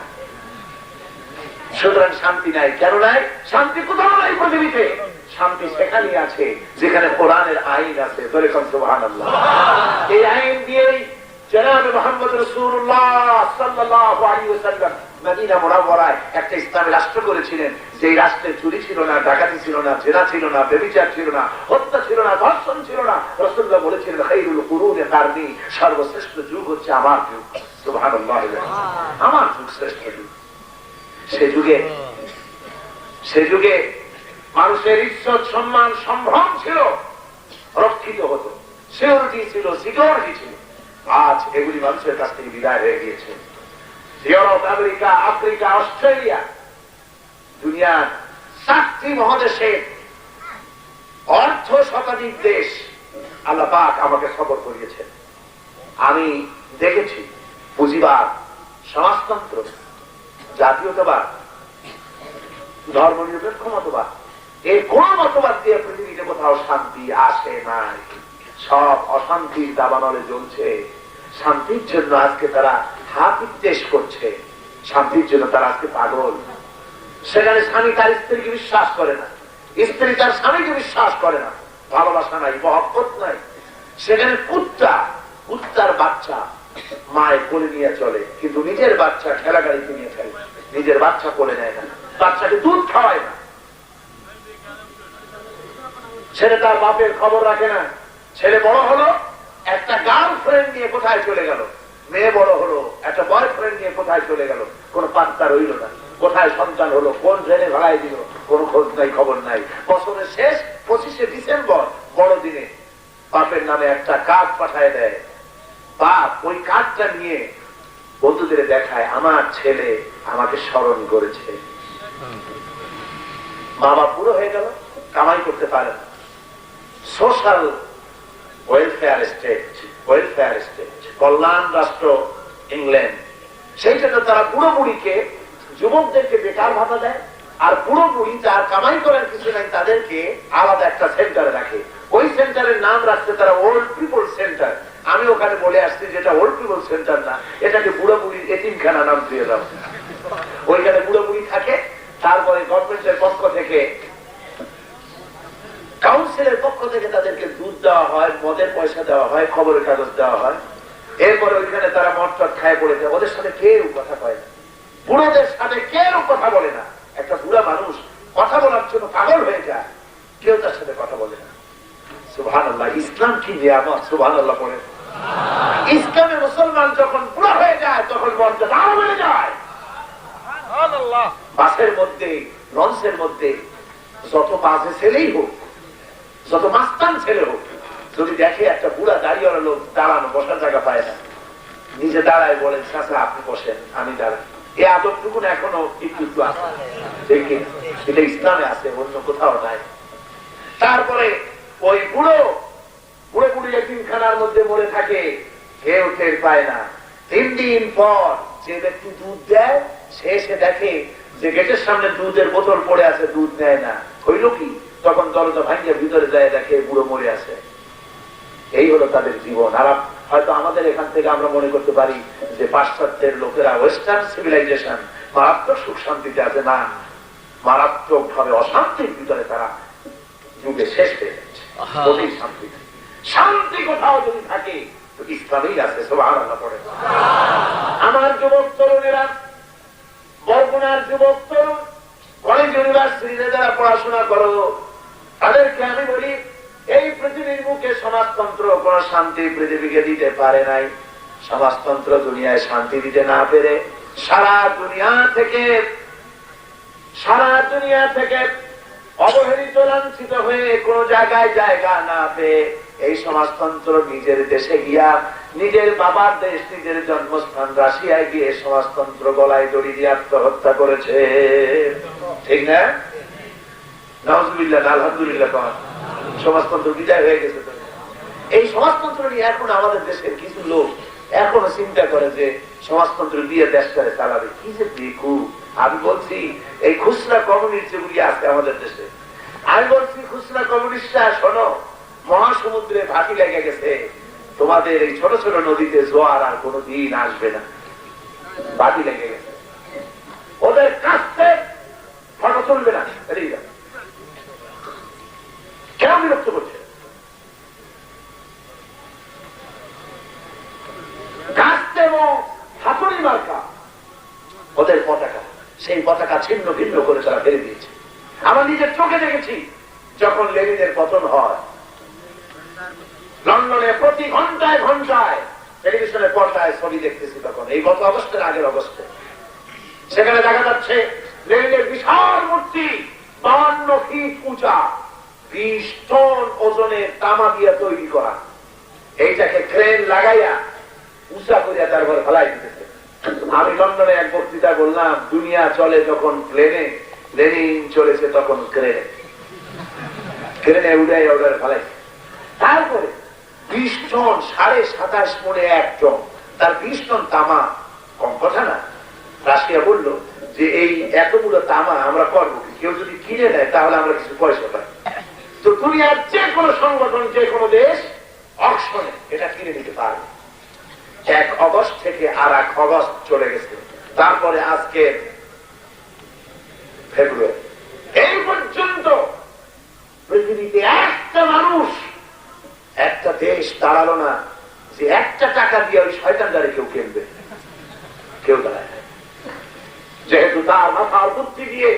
সুতরাং শান্তি নাই। কেন নাই? শান্তি কোথাও নাই পৃথিবীতে। শান্তি সেখানে আছে যেখানে কোরআনের আইন আছে। সুবহানাল্লাহ। এই আইন দিয়েই জনাবে মুহাম্মদ রাসূলুল্লাহ সাল্লাল্লাহু আলাইহি ওয়াসাল্লাম মদিনা মুনাওয়ারায় একটা ইসলামী রাষ্ট্র করেছিলেন, যে রাষ্ট্রে চুরি ছিল না, ডাকাতি ছিল না, জেনা ছিল না, ব্যভিচার ছিল না, হত্যা ছিল না, ধর্ষণ ছিল না। রাসূলুল্লাহ বলেছিলেন খায়রুল কুরুনি কারনি, সর্বশ্রেষ্ঠ যুগ হচ্ছে আমার যুগ। সুবহানাল্লাহ। আমার যুগ শ্রেষ্ঠ যুগ। সে যুগে মানুষের ইজ্জত সম্মান সম্ভ্রম ছিল, রক্ষিত হতো, সিকিউরিটি ছিল, সিকিউরিটি ছিল। আজ এগুলি মানুষের কাছ থেকে বিদায় হয়ে গিয়েছে। ইউরোপ, আমেরিকা, আফ্রিকা, অস্ট্রেলিয়া, দুনিয়ার 7টি মহাদেশের অর্ধ শতাধিক দেশ আল্লাহ পাক আমাকে খবর করিয়েছেন। আমি দেখেছি পুঁজিবাদ, সমাজতন্ত্র, জাতীয়তাবাদ, ধর্মনিরপেক্ষ মতবাদ, এই কোন মতবাদ দিয়ে পৃথিবীতে কোথাও শান্তি আসে নাই। সব অশান্তির দাবানলে জ্বলছে। শান্তির জন্য আজকে তারা হাত নির্দেশ করছে, শান্তির জন্য তারা আজকে পাগল। সেখানে স্বামী তার স্ত্রীকে বিশ্বাস করে না, স্ত্রী তার স্বামীকে বিশ্বাস করে না, ভালোবাসা নাই, মহব্বত নাই। সেখানে কুত্তার বাচ্চা মায়ের কোলে নিয়ে চলে, কিন্তু নিজের বাচ্চা ঠেলা গাড়িতে নিয়ে ফেলে, নিজের বাচ্চা কোলে নেয় না, বাচ্চাকে দুধ খাওয়ায় না। ছেলে তার বাপের খবর রাখে না। ছেলে বড় হলো, একটা গার্লফ্রেন্ড নিয়ে কোথায় চলে গেল। মেয়ে বড় হলো, একটা বয়ফ্রেন্ড নিয়ে কোথায় চলে গেল, কোন পাত্তা রইল না। কোথায় সন্তান হলো, কোন ট্রেনে ভাড়ায় দিল, কোন খোঁজ নাই, খবর নাই। বছরের শেষ 25শে ডিসেম্বর বড়দিনে বাপের নামে একটা কার্ড পাঠায় দেয়। বাপ ওই কার্ডটা নিয়ে বন্ধুদের দেখায়, আমার ছেলে আমাকে স্মরণ করেছে। মা বাপ বুড়ো হয়ে গেল, কামাই করতে পারে না। সোশ্যাল ওয়েলফেয়ার স্টেট, কল্যাণ রাষ্ট্র ইংল্যান্ড, সেই জন্য তারা বুড়ো বুড়িকে, যুবকদেরকে বেকার ভাতা দেয়, আর বুড়ো বুড়ি যার কামাই করার কিছু নাই তাদেরকে আলাদা একটা সেন্টারে রাখে। ওই সেন্টারের নাম রাখছে তারা ওল্ড পিপল সেন্টার। আমি ওখানে বলে আসছি যেটা ওল্ড পিপল সেন্টার না, এটাকে বুড়ো বুড়ির এতিমখানা নাম দিয়ে দাও। ওইখানে বুড়ো বুড়ি থাকে। তারপরে গভর্নমেন্টের পক্ষ থেকে, কাউন্সিলের পক্ষ থেকে তাদেরকে দুধ দেওয়া হয়, মদের পয়সা দেওয়া হয়, খবরের কাগজ দেওয়া হয়। এরপরে ওইখানে তারা মদ টদ খায় পড়ে যায়। ওদের সাথে কেউ কথা কয় না, বুড়োদের সাথে কেউ কথা বলে না। একটা বুড়া মানুষ কথা বলার জন্য পাগল হয়ে যায়, কেউ তার সাথে কথা বলে না। সুবহানাল্লাহ। ইসলাম কি নিয়ামত! সুবহানাল্লাহ পড়ে। ইসলামে মুসলমান যখন বুড়া হয়ে যায় তখন মর্যাদা আরো বেড়ে যায়। বাসের মধ্যে, লঞ্চের মধ্যে যত বাজে ছেলেই হোক, যত মাস্তান ছেলে হোক, যদি দেখে একটা বুড়া দাঁড়িয়ে লোক দাঁড়ানো, বসার জায়গা পায় না, নিজে দাঁড়ায় বলেন, চাচা আপনি বসেন, আমি দাঁড়াই। এই আদবটুকু এখনো একটু আছে, এটা ইসলামে আছে, অন্য কোথাও নাই। তারপরে ওই বুড়ো বুড়ি এতিমখানার মধ্যে মরে থাকে, কেউ টের পায় না। 3 দিন পর যে ব্যক্তি দুধ দেয়, সে এসে দেখে যে গেটের সামনে দুধের বোতল পড়ে আছে, দুধ নেয় না। হইল কি? তখন দরজা ভাঙিয়ে ভিতরে যায়, দেখে বুড়ো মরে আছে। এই হলো তাদের জীবন। আর হয়তো আমাদের এখান থেকে আমরা মনে করতে পারি যে পাশ্চাত্যের লোকেরা, ওয়েস্টার্ন সিভিলাইজেশন মারাত্মক সুখ শান্তিতে আছে। না, মারাত্মক ভাবে অশান্তির ভিতরে তারা যুগে শেষ হয়ে যাচ্ছে। শান্তি কোথাও যদি থাকে তো ইসলামেই আছে। সুবহানাল্লাহ পড়ে। আমার যুবক তরুণেরা, বরগুনার যুবক তরুণ, কলেজ ইউনিভার্সিটিতে যারা পড়াশোনা করো, তাদেরকে আমি বলি, এই পৃথিবীর মুখে সমাজতন্ত্র কোন শান্তি পৃথিবীকে দিতে পারে নাই। সমাজতন্ত্র দুনিয়ায় শান্তি দিতে না পেরে সারা দুনিয়া থেকে অবহেলিত, লাঞ্ছিত হয়ে কোন জায়গায় জায়গা না পেয়ে এই সমাজতন্ত্র নিজের দেশে গিয়া, নিজের বাবার দেশ, নিজের জন্মস্থান রাশিয়ায় গিয়ে সমাজতন্ত্র গলায় দড়ি দিয়ে আত্মহত্যা করেছে। ঠিক না? নাউজুবিল্লাহ, আলহামদুলিল্লাহ। সমাজতন্ত্র বিদায় হয়ে গেছে। এই সমাজতন্ত্র নিয়ে এখন আমাদের দেশের কিছু লোক এখনো চিন্তা করে যে সমাজতন্ত্র দিয়ে দেশটারে চালাবে। কি যে দেখু! আমি বলছি, এই খুচরা কমিউনিটি যেগুলি আছে আমাদের দেশে, আমি বলছি খুচরা কমিউনিস্টরা, শোনো, মহাসমুদ্রে ভাটি লেগে গেছে, তোমাদের এই ছোট ছোট নদীতে জোয়ার আর কোনদিন আসবে না, ভাটি লেগে গেছে, ওদের কাছে ফটো তুলবে না। কেন বিরক্ত করছে? কাস্তে এবং হাতুড়ি মার্কা ওদের পতাকা, সেই পতাকা ছিন্ন ভিন্ন করে তারা ফেলে দিয়েছে। আমরা নিজের চোখে দেখেছি যখন লেনিনের পতন হয়, লন্ডনে প্রতি ঘন্টায় ঘন্টায় টেলিভিশনের পর্দায় ছবি দেখতেছি, তখন এই গত অগস্টের আগের অগস্টে, সেখানে দেখা যাচ্ছে লেনিনের বিশাল মূর্তি 52 ফিট উঁচা, 20 টন ওজনের তামা দিয়ে তৈরি করা, এইটাকে ক্রেন লাগাইয়া উঁচা করিয়া তারপর ফেলাই দিতেছে। আমি লন্ডনে এক বক্তৃতা বললাম, দুনিয়া চলে যখন প্লেনে, লেনিন চলেছে তখন ক্রেনে, ক্রেনে উড়াই উড়াই ফেলাইছে। তারপরে 20 টন, 27.5 মনে 1 টন, তার 20 টন তামা কম কথা না। রাশিয়া বলল যে এই এতগুলো তামা আমরা করবো কি, কেউ যদি কিনে নেয় তাহলে আমরা কিছু পয়সা পাই। তো দুনিয়ার যে কোনো সংগঠন, যে কোনো দেশ অকশনে এটা কিনে নিতে পারবে। 1 অগস্ট থেকে আর 1 অগস্ট চলে গেছে, তারপরে আজকে ফেব্রুয়ারি, এই পর্যন্ত পৃথিবীতে একটা মানুষ, একটা দেশ দাঁড়ালো না যে 1 টাকা দিয়ে ওই শয়তানদারে কেউ কিনবে, কেউ দাঁড়ায়। যেহেতু তার মাথার বুদ্ধি দিয়ে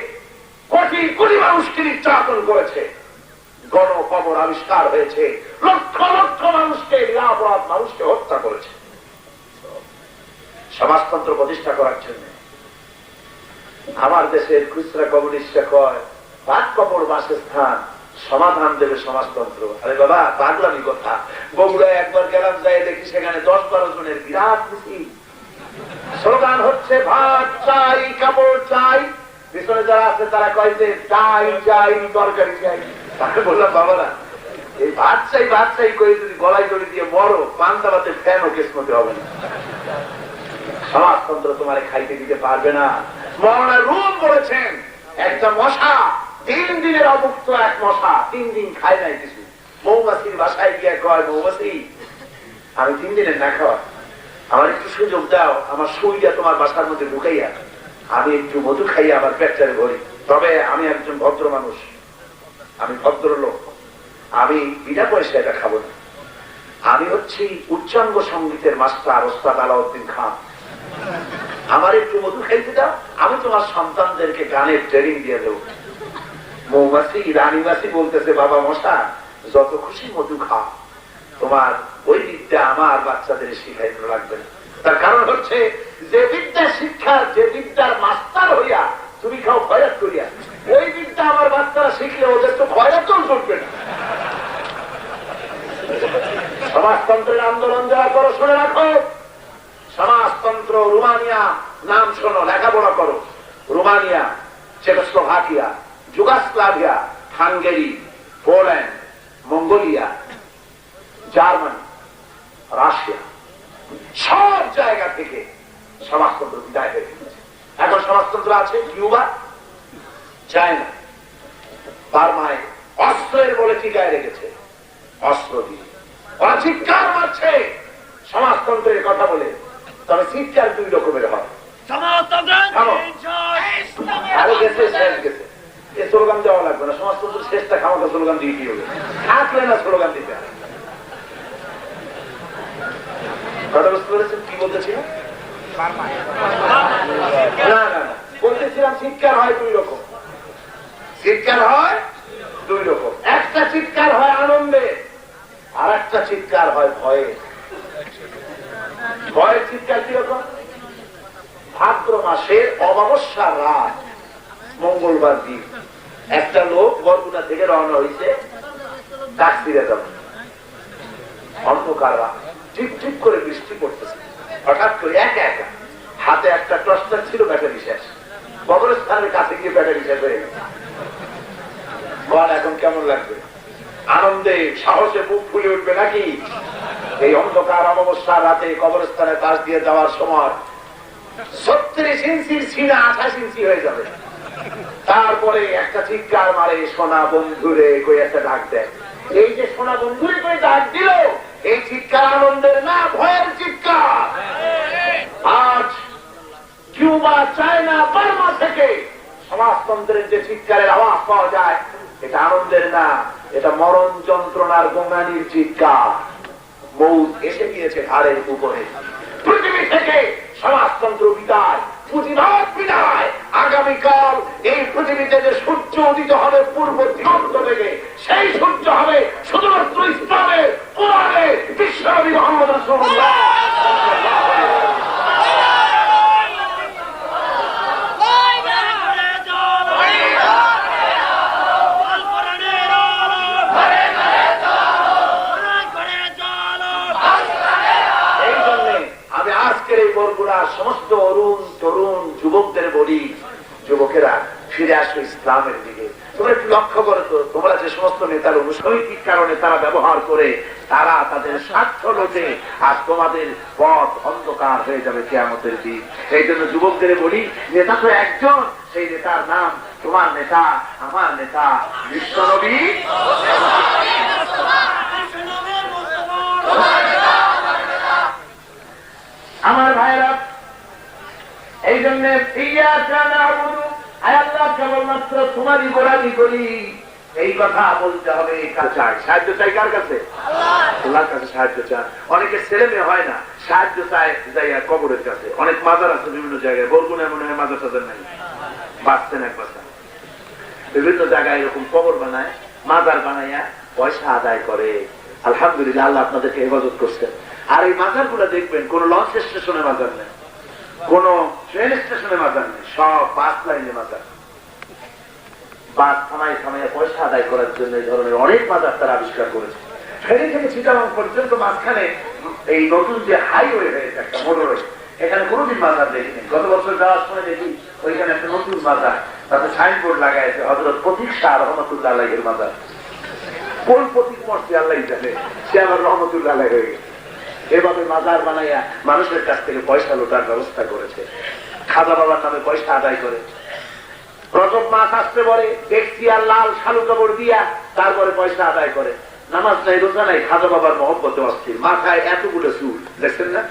কোটি কোটি মানুষকে নির্যাতন করেছে, গণকবর আবিষ্কার হয়েছে, লক্ষ লক্ষ মানুষকে, নিরাপরাধ মানুষকে হত্যা করেছে সমাজতন্ত্র প্রতিষ্ঠা করার জন্য। আমার দেশের খুচরা কমিউনিস্টরা কয় ভাত কাপড় বাসস্থান, সমাধান দেবে সমাজতন্ত্র। আরে বাবা, পাগলামি কথা। বগুড়ায় একবার গেলাম, যাই দেখি সেখানে 10-12 জনের বিরাট মিছিল, স্লোগান হচ্ছে ভাত চাই, কাপড় চাই। পিছনে যারা আছে তারা কয় যে চাই চাই, তরকারি চাই। তাকে বললাম, বাবারা, এই ভাত চাই ভাত চাই করে যদি গলায় দড়ি দিয়ে মরো, পান্তাবাতে ফ্যানও কিসমতে হবে না। সমাজতন্ত্র তোমার খাইতে দিতে পারবে না। মৌলানা রুম বলেছেন, একটা মশা 3 দিনের অভুক্ত, এক মশা 3 দিন খায় নাই কিছু। মৌমাছির বাসায় গিয়ে কয়, মৌমাছি, আমি 3 দিনের না খাওয়া, আমার একটু সুযোগ দাও, আমার সুইটা তোমার বাসার মধ্যে ঢুকাইয়া আমি একটু মধু খাইয়া আমার পেটটারে ভরি। তবে আমি একজন ভদ্র মানুষ, আমি ভদ্রলোক, আমি বিনা পয়সা এটা খাবো না। আমি হচ্ছি উচ্চাঙ্গ সঙ্গীতের মাস্টার ওস্তাদ আলাউদ্দিন খান, আমার একটু মধু খাইতে দাও, আমি তোমার সন্তানদেরকে গানের ট্রেনিং দিয়ে দেবো। মৌমাছি, রানী মাছি বলতেছে, বাবা মশা, যত খুশি মধু খাও, তোমার ওই বিদ্যা আমার বাচ্চাদের শিখাইতে লাগবে না। তার কারণ হচ্ছে, যে বিদ্যা শিক্ষার, যে বিদ্যার মাস্টার হইয়া তুমি খাও খয়রাত করিয়া, ওই বিদ্যা আমার বাচ্চারা শিখলে ওদের তো খয়রাতও চলবে না। সমাজতন্ত্রের আন্দোলন যারা করো শুনে রাখো, সমাজতন্ত্র রোমানিয়া নাম শোনো, লেখাপড়া করো। Romania, Czechoslovakia, Yugoslavia, Hungary, Poland, Mongolia, Germany, Russia, সব জায়গা থেকে সমাজতন্ত্র বিদায় হয়ে গেছে। এখন সমাজতন্ত্র আছে কিউবা, চায়না, বার্মায় অস্ত্রের বলে টিকায় রেখেছে, অস্ত্র দিয়ে ওরা চিৎকার মারছে সমাজতন্ত্রের কথা বলে। তবে চিৎকার 2 রকমের হয়। আরে গেছে, শেষ গেছে, এ স্লোগান দেওয়া লাগবে না। সমাজতন্ত্রের শেষটা খামাকা স্লোগান দিয়ে কি হবে, থাকলে না স্লোগান দিতে। কথা বুঝতে পেরেছেন কি বলতেছিলাম? না না না, বলতেছিলাম চিৎকার হয় 2 রকম। চিৎকার হয় 2 রকম। একটা চিৎকার হয় আনন্দে, আর একটা চিৎকার হয় ভয়ে। ভয়ের চিৎকার কিরকম? ভাদ্র মাসের অমাবস্যার রাত, মঙ্গলবার দিন, একটা লোক বরগুনা থেকে রওনা হয়েছে কাকসিরা যাবে। অন্ধকার রাত, ঠিক ঠিক করে বৃষ্টি পড়তেছে। হঠাৎ করে একা একা হাতে একটা টর্চলাইট ছিল, ব্যাটারি শেষ। কবরস্থানের কাছে গিয়ে ব্যাটারি শেষ হয়ে গেছে। বল এখন কেমন লাগবে? আনন্দে সাহসে বুক ফুলে উঠবে নাকি? এই অন্ধকার অমাবস্যার রাতে কবরস্থানের পাশ দিয়ে যাওয়ার সময় 36 ইঞ্চির সিনা 28 ইঞ্চি হয়ে যাবে। তারপরে একটা চিৎকার মারে, সোনা বন্ধুরে কই একটা ডাক দেয়। এই যে সোনা বন্ধুরে কই ডাক দিল, এই চিৎকার আনন্দের না ভয়ের চিৎকার। আজ কিউবা, চায়না, বার্মা থেকে সমাজতন্ত্রের যে চিৎকারের আওয়াজ পাওয়া যায়, এটা আনন্দের না, এটা মরণ যন্ত্রণার গোঙানির চিৎকার। মৌত এসে গিয়েছে ঘাড়ের উপরে। পৃথিবী থেকে সমাজতন্ত্র বিদায়, পুঁজিবাদ বিদায়। আগামীকাল এই পৃথিবীতে যে সূর্য উদিত হবে পূর্ব দিগন্ত থেকে, সেই সূর্য হবে শুধুমাত্র ইসলামের, কোরআনের, বিশ্বনবী মুহাম্মদ রাসূলুল্লাহ। সমস্ত অরুণ তরুণ যুবকদের বলি, যুবকেরা ফিরে আসো ইসলামের দিকে। তোমরা একটু লক্ষ্য করো তো, তোমরা যে সমস্ত নেতার অনুসারীর কারণে তারা ব্যবহার করে, তারা তাদের স্বার্থ লোটে, আর তোমাদের পথ অন্ধকার হয়ে যাবে কিয়ামতের দিন। এই জন্য যুবকদের বলি, নেতা তো একজন, সেই নেতার নাম তোমার নেতা, আমার নেতা বিশ্বনবী। আমার ভাইরা, এই জন্য কেবলমাত্র তোমারই গোলামি করি, এই কথা বলতে হবে। সাহায্য চাই কার কাছে? আল্লাহর কাছে সাহায্য চায়। অনেকে ছেলে মেয়ে হয় না, সাহায্য চায় যাইয়া কবরের কাছে। অনেক মাজার আছে বিভিন্ন জায়গায়, বরগুনা মনে হয় মাজার টাজার নাই, বাঁচতেন এক কথা। বিভিন্ন জায়গায় এরকম কবর বানায়, মাজার বানাইয়া পয়সা আদায় করে। আলহামদুলিল্লাহ, আল্লাহ আপনাদেরকে হেফাজত করছেন। আর এই মাজার গুলা দেখবেন, কোন লঞ্চ স্টেশনে মাজার নেই, কোন ট্রেন স্টেশনে মাজার নেই, সব বাস লাইনে মাজার। বাস থামায় থামায় পয়সা আদায় করার জন্য এই ধরনের অনেক মাজার তারা আবিষ্কার করেছে। ফেরি থেকে চিটাগাং পর্যন্ত মাঝখানে এই নতুন যে হাইওয়ে হয়েছে, একটা মোটরওয়ে, এখানে কোনোদিন মাজার দেখিনি। গত বছর যাওয়ার সময় দেখি ওইখানে একটা নতুন মাজার, তাতে সাইনবোর্ড লাগাইছে হযরত প্রতীক শাহ রহমতুল্লাহ আলাইহির মাজার। কোন প্রতীক মরছে আল্লাহ জানে, সে আবার রহমতুল্লাহ আলাইহি হয়ে গেছে। এভাবে মাজার বানাইয়া মানুষের কাছ থেকে পয়সা লোটার ব্যবস্থা করেছে। খাজা বাবার নামে পয়সা আদায় করে। রজব মাস আসতে পরে দেখছি আর লাল শালু কাপড় দিয়া তারপরে পয়সা আদায় করে। নামাজ নাই, রোজা নাই, খাজা বাবার মহব্বতে অস্থির। মাথায় এতগুলো চুল, দেখছেন না?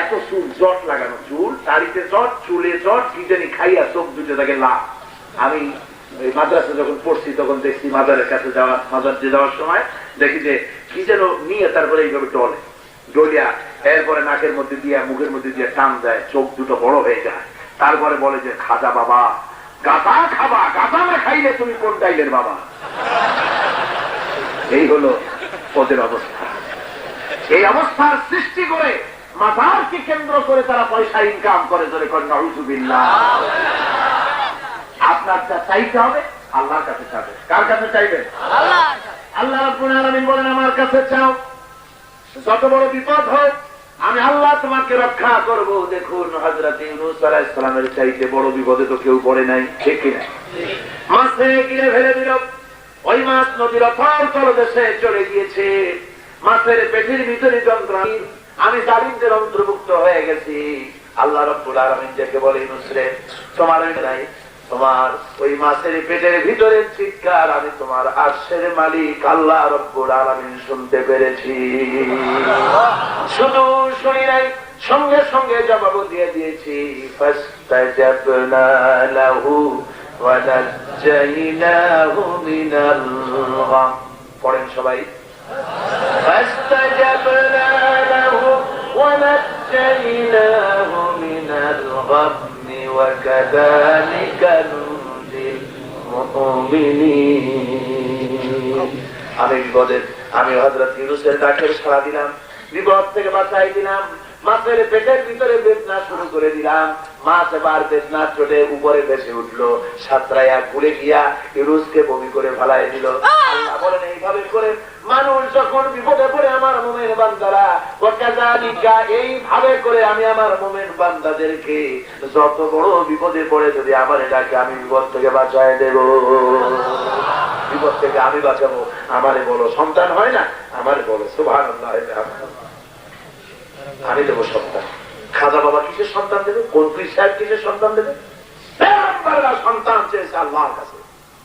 এত চুল, জট লাগানো চুল, দাড়িতে জট, চুলে জট, কি জানি খাইয়া চোখ দুটো থাকে লাল। আমি মাদ্রাসা যখন পড়ছি তখন দেখছি মাজারের কাছে যাওয়া, মাজার দিয়ে যাওয়ার সময় দেখি যে কি যেন নিয়ে তারপরে এইভাবে টলে, ডলিয়া এরপরে নাকের মধ্যে দিয়ে মুখের মধ্যে দিয়ে টান দেয়, চোখ দুটো বড় হয়ে যায়। তারপরে বলে যে খাজা বাবা, গাঁদা খাবা, গাঁদা না খাইলে তুমি কোন ডাইলের বাবা। এই হলো ওদের অবস্থা। এই অবস্থার সৃষ্টি করে মাজারকে কেন্দ্র করে তারা পয়সা ইনকাম করে। ধরে করেন নাউযুবিল্লাহ। আপনার যা চাইতে হবে আল্লাহর কাছে চাইবেন। কার কাছে চাইবেন? আল্লাহ রাব্বুল আলামিন বলেন, আমার কাছে চাও, যত বড় বিপদ হোক আমি আল্লাহ তোমাকে রক্ষা করব। দেখুন, হযরত ইউনূস আলাইহিস সালামের চাইতে বড় বিপদে তো কেউ পড়ে নাই, ঠিক কি না? মাছে গিলে ফেলে দিল, ওই মাছ নদীর অথর তলদেশে চলে গিয়েছে। মাছের পেটের ভিতরে যন্ত্রণা, আমি জালিমদের অন্তর্ভুক্ত হয়ে গেছি। আল্লাহ রাব্বুল আলামিন যাকে বলে, ইউনূস রে, তোমার নাই, তোমার ওই মাছের পেটের ভিতরে চিৎকার আমি তোমার আরশের মালিক আল্লাহ রাব্বুল আলামিন শুনতে পেরেছি। শুধু শুনি নাই, সঙ্গে সঙ্গে জবাব দিয়ে দিয়েছি। ফাস্তাজাবনা লাহু ওয়া নাজ্জাইনাহু মিনাল গাম। পড়েন সবাই, ফাস্তাজাবনা লাহু ওয়া নাজ্জাইনাহু মিনাল গাম وكذلك ننجي المؤمنين। আমি হযরত ইউনূসের ডাকের সাড়া দিলাম, বিপদ থেকে বাঁচাই দিলাম। মাছের পেটের ভিতরে বেদনা শুরু করে দিলাম। মাছ এবার বেদনা চটে উপরে ভেসে উঠলো, সাঁতরাইয়া ঘুরে গিয়া ইউনূসকে বমি করে ফেলাই দিল। আল্লাহ বলেন, এইভাবে করে মানুষ যখন বিপদে পড়ে আমার মুমিন বান্দারা, ওয়াকাযালিকা, এইভাবে করে আমি আমার মুমিন বান্দাদেরকে যত বড় বিপদে পড়ে যদি আমার ডাকে, আমি বিপদ থেকে বাঁচায় দেব। বিপদ থেকে আমি বাঁচাবো। আমারে বলো সন্তান হয় না, আমারে বলো সুবহানাল্লাহ, আমি দেবো সন্তান। খাজা বাবা কিসের সন্তান দেবে? কোন পীর সাহেব কিসের সন্তান দেবে? পয়গম্বররা সন্তান চেয়েছে আল্লাহর কাছে।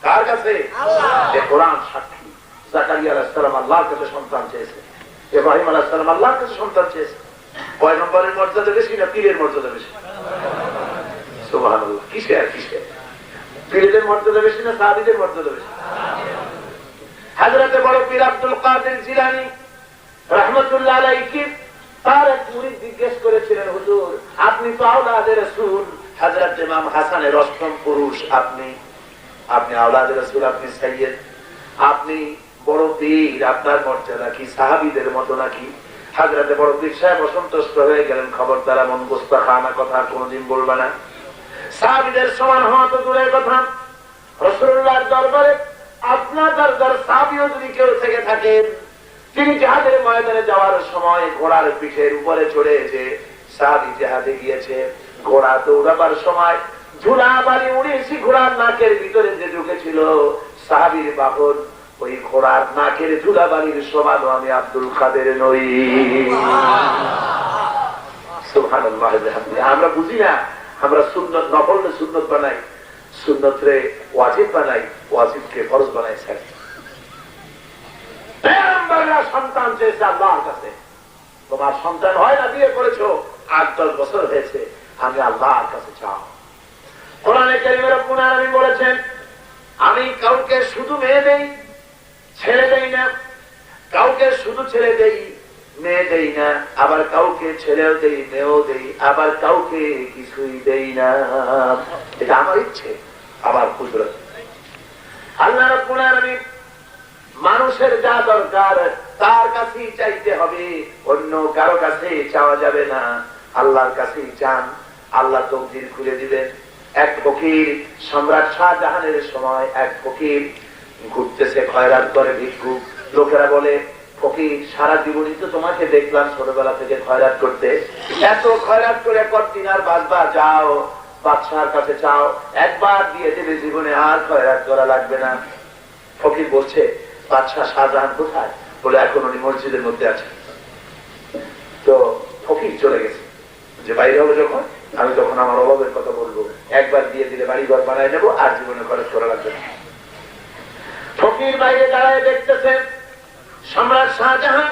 কার কাছে? আল্লাহ। কোরআন সাক্ষী। জাকারিয়া আলাইহিস সালাম আল্লাহর কাছে সন্তান চেয়েছে, ইব্রাহিম আলাইহিস সালাম আল্লাহর কাছে সন্তান চেয়েছে। পয়গম্বরের মর্যাদা বেশি না পীরের মর্যাদা বেশি? সুবহানাল্লাহ। কিসে আর কিসে? পীরের মর্যাদা বেশি না সাহাবীদের মর্যাদা বেশি? হযরতে বড় পীর আব্দুল কাদের জিলানী রাহমাতুল্লাহ আলাইহি তার এক মুরিদ জিজ্ঞেস করেছিলেন, হুজুর আপনি তো আওলাদে রাসূল, হযরত ইমাম হাসানের অষ্টম পুরুষ, আপনি আওলাদে রাসূল, আপনি সাইয়্যিদ, আপনি বড় পীর, আপনার মর্যাদা কি সাহাবীদের মতো নাকি? হযরতে বড় পীর সাহেব অসন্তুষ্ট হয়ে গেলেন, খবরদার এমন গোস্তাখানা কথা কোনদিন বলবে না। সাহাবীদের সমান হওয়া তো দূরের কথা, রাসূলুল্লাহর দরবারে আপনার দরবার সাহাবীও যদি কেউ থেকে থাকেন, তিনি জিহাদের ময়দানে যাওয়ার সময় ঘোড়ার পিঠের উপরে চড়ে যে সাহাবী জিহাদে গিয়েছে, ঘোড়া দৌড়াবার সময় ধুলাবালি উড়িয়েছি ঘোড়ার নাকের ভিতরে যে ঢুকেছিল সাহাবীর বাহন, ওই ঘোড়ার নাকের ধুলাবালির সমান আমি আব্দুল কাদের নই। সুবহানাল্লাহ। আমরা বুঝি না, আমরা সুন্নত নফল সুন্নত বানাই, সুন্নত রে ওয়াজিব বানাই, ওয়াজিবকে ফরজ বানাই। সন্তান চেয়েছে আল্লাহর কাছে। তোমার সন্তান হয় না, বিয়ে করেছো 8-10 বছর হয়েছে, আমি আল্লাহর কাছে চাও। কোরআনে কারীমে রব্বুল আলামিন বলেছেন, আমি কাউকে শুধু মেয়ে দেই, ছেড়ে দেই না, কাউকে শুধু ছেড়ে দেই, মেয়ে দেই না, আবার কাউকে ছেড়েও দেই, মেয়েও দেই, আবার কাউকে কিছুই দেই না। এটা আমার ইচ্ছে, আবার কুদরত। আল্লাহ রাব্বুল আলামিন মানুষের যা দরকার তার কাছেই চাইতে হবে, অন্য কারো কাছে চাওয়া যাবে না, আল্লাহর কাছেই চান, আল্লাহ তকদির খুলে দিবেন। এক ফকির, সম্রাট শাহজাহানের সময় এক ফকির ঘুরতেছে, খয়রাত করে ভিক্ষুক। লোকেরা বলে, ফকির সারা জীবনই তো তোমাকে দেখলাম ছোটবেলা থেকে খয়রাত করতে, এত খয়রাত করে কতদিন আর বাঁচবা, যাও বাদশাহর কাছে চাও, একবার দিয়ে দেবে জীবনে, আর খয়রাত করা লাগবে না। ফকির বলছে, বাদশাহ শাহজাহান কোথায়? বলে এখন উনি মসজিদের মধ্যে আছেন। তো ফকির চলে গেছে, যে বাইরে হবে যখন, আমি তখন আমার অভাবের কথা বলবো, একবার দিয়ে দিলে বাড়ি ঘর বানায় নেবো, আর জীবনে খরচ করা লাগবে না। ফকির বাইরে দাঁড়ায় দেখতেছে সম্রাট শাহজাহান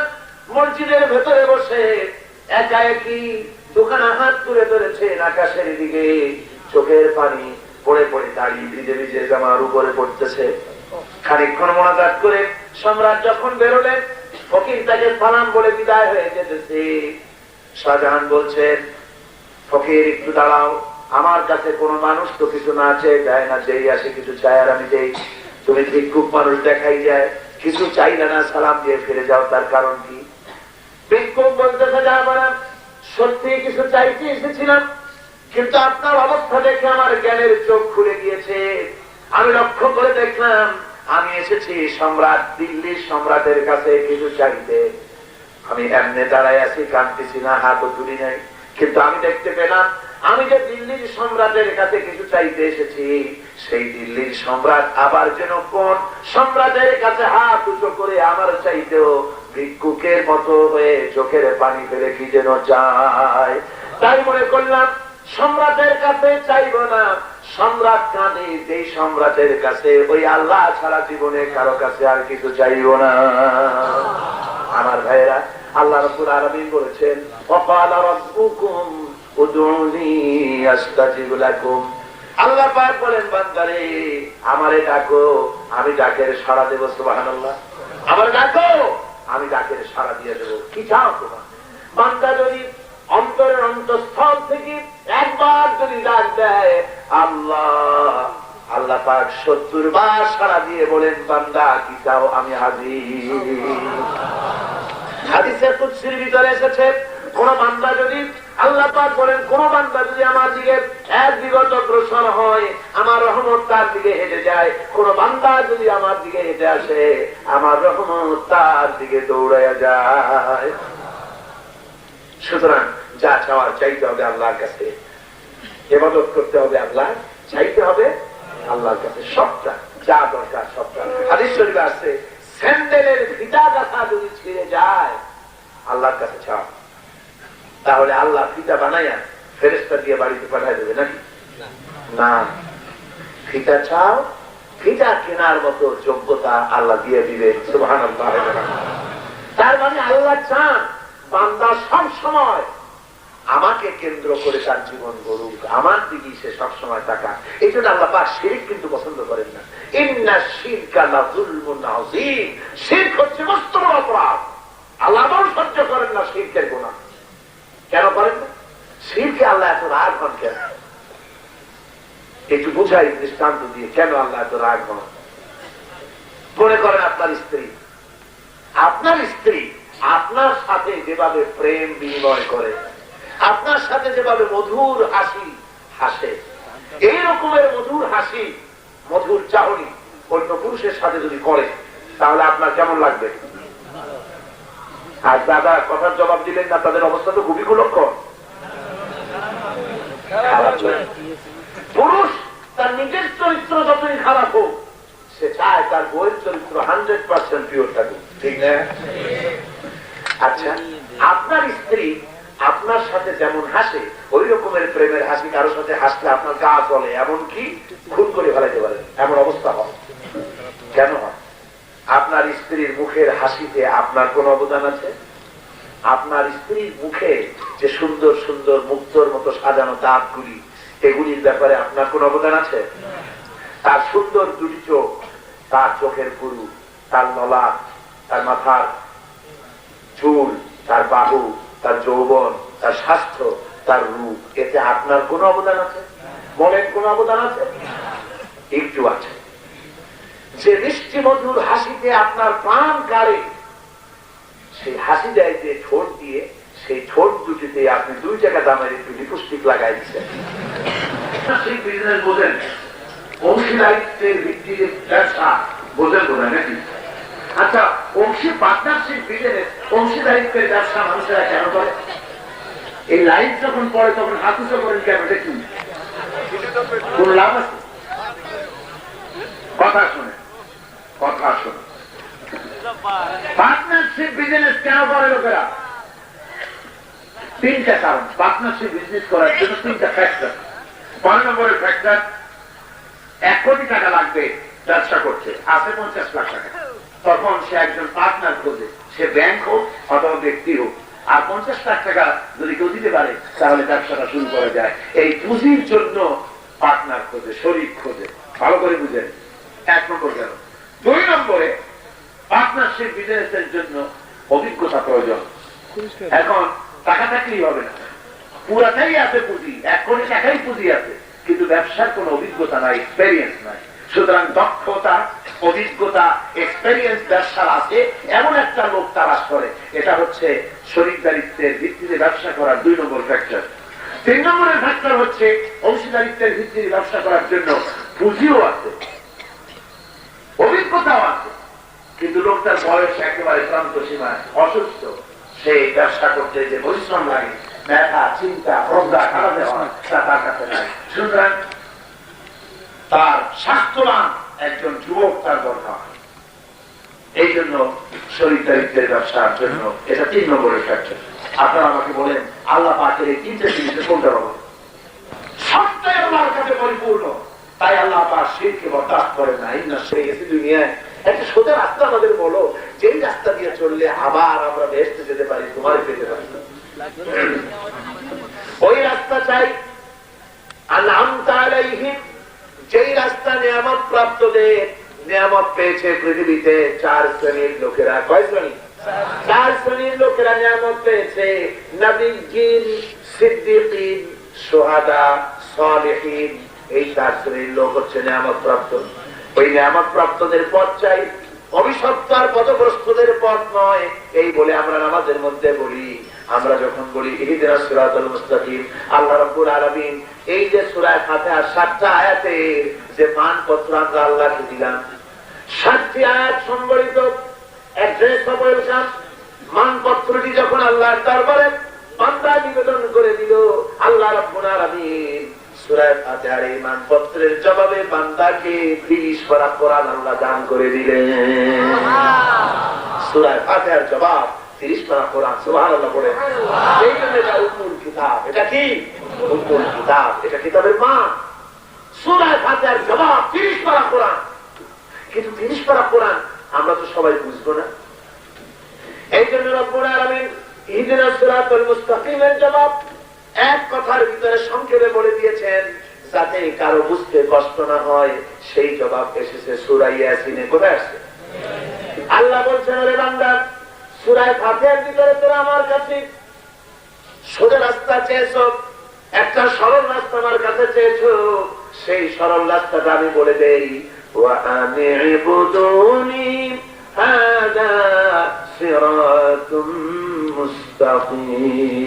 মসজিদের ভেতরে বসে একা একই দোকানে হাত তুলে ধরেছেন আকাশের দিকে, চোখের পানি পড়ে পড়ে দাঁড়িয়ে ভিজে ভিজে জামার উপরে পড়তেছে। খানিকক্ষণ মোনাজাত করে সম্রাট যখন বেরোলেন, ফকির তাকে সালাম বলে বিদায় হয়ে যেতেছে। শাহজাহান বলছেন, ফকির একটু দাঁড়াও, আমার কাছে কোন মানুষ তো কিছু না চেয়ে দেয় না, যেই আসে কিছু চায় আর আমি দেই। তুমি ভিক্ষুক মানুষ দেখাই যায়, কিছু চাইলে না, সালাম দিয়ে ফিরে যাও, তার কারণ কি? ভিক্ষুক বলতেছে, যাবো না, সত্যি কিছু চাইতে এসেছিলাম, কিন্তু আপনার অবস্থা দেখে আমার জ্ঞানের চোখ খুলে গিয়েছে। আমি লক্ষ্য করে দেখলাম আমি এসেছি সম্রাট, দিল্লির সম্রাটের কাছে কিছু চাইতে। আমি এমনি দাঁড়াই আছি, কাঁদতেছি না, হাতও তুলি নাই, কিন্তু আমি দেখতে পেলাম আমি যে দিল্লির সম্রাটের কাছে কিছু চাইতে এসেছি, সেই দিল্লির সম্রাট আবার যেন কোন সম্রাটের কাছে হাত উঁচু করে আমার চাইতেও ভিক্ষুকের মতো হয়ে চোখের পানি ফেলে কি যেন চায়। তাই মনে করলাম সম্রাটের কাছে চাইব না, সম্রাট কাঁদে যেই সম্রাটের কাছে, ওই আল্লাহ ছাড়া জীবনে কারো কাছে আর কিছু চাইব না। আমার ভাইয়েরা, আল্লাহ রাব্বুল আলামিন বলেছেন, ওয়াকালা রাব্বুকুম উদউনি আস্তাজিব লাকুম। আল্লাহ পাক বলেন, বান্দারে আমারে ডাকো, আমি ডাকের সাড়া দেব। সুবহানাল্লাহ। আমার ডাকো, আমি ডাকের সাড়া দিয়ে দেব। কি চাও তোমার? বান্দা যদি অন্তরের অন্তঃস্থল থেকে একবার যদি ডাক দেয়, আল্লাহ আল্লাহ পাক 70 বার সাড়া দিয়ে বলেন, বান্দা কি চাও, আমি হাজির। হাদিসে কুদসির ভিতরে এসেছে, কোন বান্দা যদি, আল্লাহ পাক বলেন, কোন বান্দা যদি আমার দিকে এক বিগত অগ্রসর হয়, আমার রহমত তার দিকে হেঁটে যায়। কোন বান্দা যদি আমার দিকে হেঁটে আসে, আমার রহমত তার দিকে দৌড়াইয়া যায়। সুতরাং যা চাওয়ার চাইতে হবে আল্লাহর কাছে, ইবাদত করতে হবে আল্লাহ, চাইতে হবে আল্লাহর কাছে, সবটা যা দরকার সবটা। হাদিস শরীফে আছে, স্যান্ডেলের ফিতা গাছা যদি ছিঁড়ে যায়, আল্লাহর কাছে চাও, তাহলে আল্লাহ ফিতা বানাইয়া ফেরেশতা দিয়ে বাড়িতে পাঠায় দেবে নাকি? না, ফিতা চাও, ফিতা কেনার মতো যোগ্যতা আল্লাহ দিয়ে দিবে। সুবহানাল্লাহ। তার মানে আল্লাহ চান বান্দা সব সময় আমাকে কেন্দ্র করে তার জীবন গড়ুক, আমার দিকে সে সবসময় তাকা। এই জন্য আল্লাহ পাক শিরক কিন্তু পছন্দ করেন না। ইন্না শিরকা লাযুলমুন আযীম, শিরক হচ্ছে মস্ত বড় অপরাধ। আল্লাহ সহ্য করেন না শিরকের গুনাহ। কেন করেন না? শিরকে আল্লাহ এত রাগ হন কেন? একটু বুঝাই দৃষ্টান্ত দিয়ে, কেন আল্লাহ এত রাগ হন। মনে করেন আপনার স্ত্রী আপনার সাথে যেভাবে প্রেম বিনিময় করে, আপনার সাথে যেভাবে মধুর হাসি হাসে, এই রকমের মধুর হাসি মধুর চাহনি অন্য পুরুষের সাথে যদি করে, তাহলে আপনার কেমন লাগবে? আর দাদা কথার জবাব দিলেন না, তাদের অবস্থা তো খুবই কুলক্ষণ। পুরুষ তার নিজের চরিত্র যতই খারাপ হোক, সে চায় তার বইয়ের চরিত্র 100% পিওর থাকুক, ঠিক না? আচ্ছা, আপনার স্ত্রী আপনার সাথে যেমন হাসে, ওই রকমের প্রেমের হাসি কারোর সাথে হাসলে আপনার গা চলে, এমনকি খুন করে ফেলাইতে পারে, এমন অবস্থা হয়। কেন হয়? আপনার স্ত্রীর মুখের হাসিতে আপনার কোন অবদান আছে? আপনার স্ত্রীর মুখে যে সুন্দর সুন্দর মুক্তোর মতো সাজানো দাঁতগুলি, এগুলির ব্যাপারে আপনার কোন অবদান আছে? তার সুন্দর দুটি চোখ, তার চোখের পুরু, তার নলা, তার মাথার চুল, তার বাহু, তার যৌবন, তার স্বাস্থ্য, তার রূপ, এতে আপনার কোন অবদান আছে? বলেন, কোন অবদান আছে? একটু আছে। যে মিষ্টি মধুর হাসিতে আপনার প্রাণ কাড়ে, সেই হাসি দেয় যে ঠোঁট দিয়ে, সেই ঠোঁট দুটিতে আপনি 2 টাকা দামের একটু লিপস্টিক লাগাই দিচ্ছেন। সেই বিজনেস বোঝেন, অংশীদারিত্বের ভিত্তিতে ব্যবসা বোঝেন বোঝেন নাকি? আচ্ছা, পার্টনারশিপ বিজনেস, অংশীদারিত্বের ব্যবসা মানুষেরা কেন করে? এই লাইন যখন পড়ে তখন হাত উঁচু করেন কেন? এটা কি কোন লাভ আছে? কথা শুনে পার্টনারশিপ বিজনেস কেন করে লোকেরা? 3টা কারণ পার্টনারশিপ বিজনেস করার জন্য, 3টা ফ্যাক্টর। 1 নম্বরের ফ্যাক্টর, 1 কোটি টাকা লাগবে ব্যবসা করতে, আছে 50 লাখ টাকা। তখন সে একজন পার্টনার খোঁজে, সে ব্যাংক হোক অথবা ব্যক্তি হোক। আর 50 লাখ টাকা যদি কেউ দিতে পারে, তাহলে ব্যবসাটা শুরু করা যায়। এই পুঁজির জন্য পার্টনার খোঁজে, শরীক খোঁজে। ভালো করে বুঝেন। 1 নম্বর গেল। 2 নম্বরে, পার্টনারশিপ বিজনেসের জন্য অভিজ্ঞতা প্রয়োজন। এখন টাকা থাকলেই হবে না, পুরাটাই আছে পুঁজি, 1 কোটি টাকাই পুঁজি আছে, কিন্তু ব্যবসার কোন অভিজ্ঞতা নাই, এক্সপেরিয়েন্স নাই। সুতরাং দক্ষতা, অভিজ্ঞতা, এক্সপেরিয়েন্স ব্যবসার আছে এমন একটা লোক তালাশ করে। এটা হচ্ছে শরীকদারিত্বের ভিত্তিতে ব্যবসা করার 2 নম্বর ফ্যাক্টর। 3 নম্বরের ফ্যাক্টর হচ্ছে অংশীদারিত্বের ভিত্তিতে ব্যবসা করার জন্য পুঁজিও আছে, অভিজ্ঞতাও আছে, কিন্তু লোকটার বয়স একেবারে ক্লান্ত সীমায়, অসুস্থ। সে ব্যবসা করতে যে পরিশ্রম লাগে, ব্যথা, চিন্তা, প্রজ্ঞা, খারাপ দেওয়া, তা তার কাছে নাই। সুতরাং তার স্বাস্থ্যবান একজন যুবক তার দরকার। এই জন্য শরীকদারিত্বের ব্যবসার জন্য এটা 3 নম্বরের ফ্যাক্টর। আপনারা আমাকে বলেন, আল্লাহ পাকের এই 3টে জিনিসে কোনটা পাবো? সবটাই আল্লাহর কাছে পরিপূর্ণ। তাই আল্লাহ পাক শিরকে বরদাস্ত করেন না। ইন্না শিরকা দুনিয়ায় একটা সোজা রাস্তা আমাদের বলো, যেই রাস্তা দিয়ে চললে আবার আমরা বেহেশতে যেতে পারি, তোমার পেতে পারি, ওই রাস্তা চাই। আনআমতা আলাইহিম, যেই রাস্তা নিয়ামত প্রাপ্তদের, নিয়ামত পেয়েছে পৃথিবীতে 4 শ্রেণীর লোকেরা। কয় শ্রেণী? 4 শ্রেণীর লোকেরা নিয়ামত পেয়েছে। নবীয়্যিন, সিদ্দীকিন, শুহাদা, সালিহিন। এই 4 শ্রেণীর লোক হচ্ছে নিয়ামত প্রাপ্ত। ওই নিয়ামত প্রাপ্তদের পথ চাই, অভিশপ্ত আর পথগ্রস্তদের পথ নয়। এই বলে আমরা নামাজের মধ্যে বলি, আমরা যখন বলি ইহদিনাস সিরাতাল মুস্তাকিম, আল্লাহ রাব্বুল আলামিন এই যে সূরা ফাতিহার 7টা আয়াতের যে মানপত্র আমরা আল্লাহকে দিলাম, 7টি আয়াত সম্বলিত মানপত্রটি যখন আল্লাহর দরবারে বান্দা নিবেদন করে দিল, আল্লাহ রাব্বুল আলামিন সূরা ফাতিহার এই মানপত্রের জবাবে বান্দাকে 30 পারা কোরআন আল্লাহ দান করে দিলেন। সূরা ফাতিহার জবাব 30 পারা কোরআন। সুবহানাল্লাহ পড়ে। এই জন্য এটা উম্মুল কিতাব। এটা কি? উম্মুল কিতাব। এটা কিতাবের মা। সূরা ফাতিহার জবাব 30 পারা কোরআন। কিন্তু 30 পারা কোরআন আমরা তো সবাই বুঝবো না। এই জন্য রব্বুল আলামিন ইহদিনাস সিরাতাল মুস্তাকিমের জবাব এক কথার ভিতরে সংক্ষেপে বলে দিয়েছেন, যাতে কারো বুঝতে কষ্ট না হয়। সেই জবাব এসেছে সূরা ইয়াসিনে। কোথায় আসছে? আল্লাহ বলছেন, ওরে বান্দা, সূরা ফাতিহার ভিতরে তোরা আমার কাছে সোজা রাস্তা চেয়েছো, একটা সরল রাস্তা আমার কাছে চেয়েছো। সেই সরল রাস্তাটা আমি বলে দেই, ওয়া আনি'বুদুনি হাদা সিরাতুম মুস্তাকিম।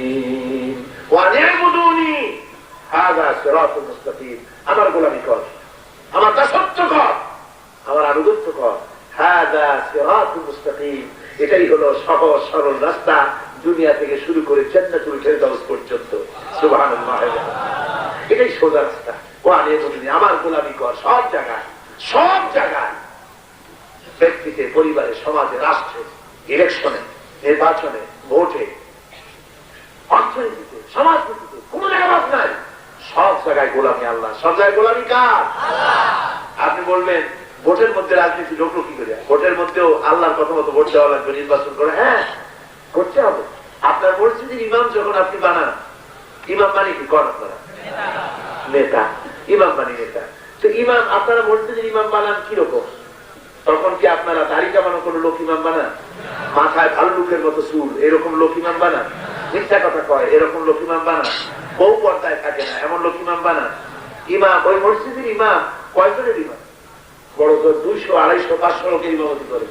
ওয়া আনি'বুদুনি হাদা সিরাতুম মুস্তাকিম। আমার গোলামি কর, আমার দাসত্ব কর, আমার আনুগত্য কর। হাদা সিরাতুম মুস্তাকিম, এটাই হলো সহজ সরল রাস্তা, দুনিয়া থেকে শুরু করে জান্নাতুল ফেরদাউস পর্যন্ত। সুবহানাল্লাহ, এটাই সোজা রাস্তা। ওয়া আনি'বুদুনি, আমার গোলামি কর। সব জায়গায়, সব জায়গায়, ব্যক্তিতে, পরিবারে, সমাজে, রাষ্ট্রে, ইলেকশনে, নির্বাচনে, ভোটে, অর্থনীতিতে, সমাজনীতিতে কোন জায়গায় বাদ নাই। সব জায়গায় গোলামি আল্লাহ। সব জায়গায় গোলামি কার? আপনি বলবেন ভোটের মধ্যে রাজনীতি ঢুকলো কি করে? ভোটের মধ্যেও আল্লাহর কথা মতো ভোট দেওয়া লাগবে, নির্বাচন করে। হ্যাঁ, করতে হবে। আপনার মসজিদের ইমাম যখন আপনি বানান, ইমাম মানে কি করেন? আপনারা নেতা, ইমাম মানে নেতা। তো ইমাম, আপনারা মসজিদের ইমাম বানান কিরকম? তখন কি আপনারা দাড়ি কামানো কোনো লোক ইমাম বানান? মাথায় ভাল্লুকের মতো চুল, এরকম লোক ইমাম বানান? মিথ্যা কথা কয়, এরকম লোক ইমাম বানান? বউ পর্দায় থাকে না, এমন লোক ইমাম বানান? ইমাম, ওই মসজিদের ইমাম কয়জনের ইমাম? বড় তো 200, 250, 500 লোকের ইমামতি করে।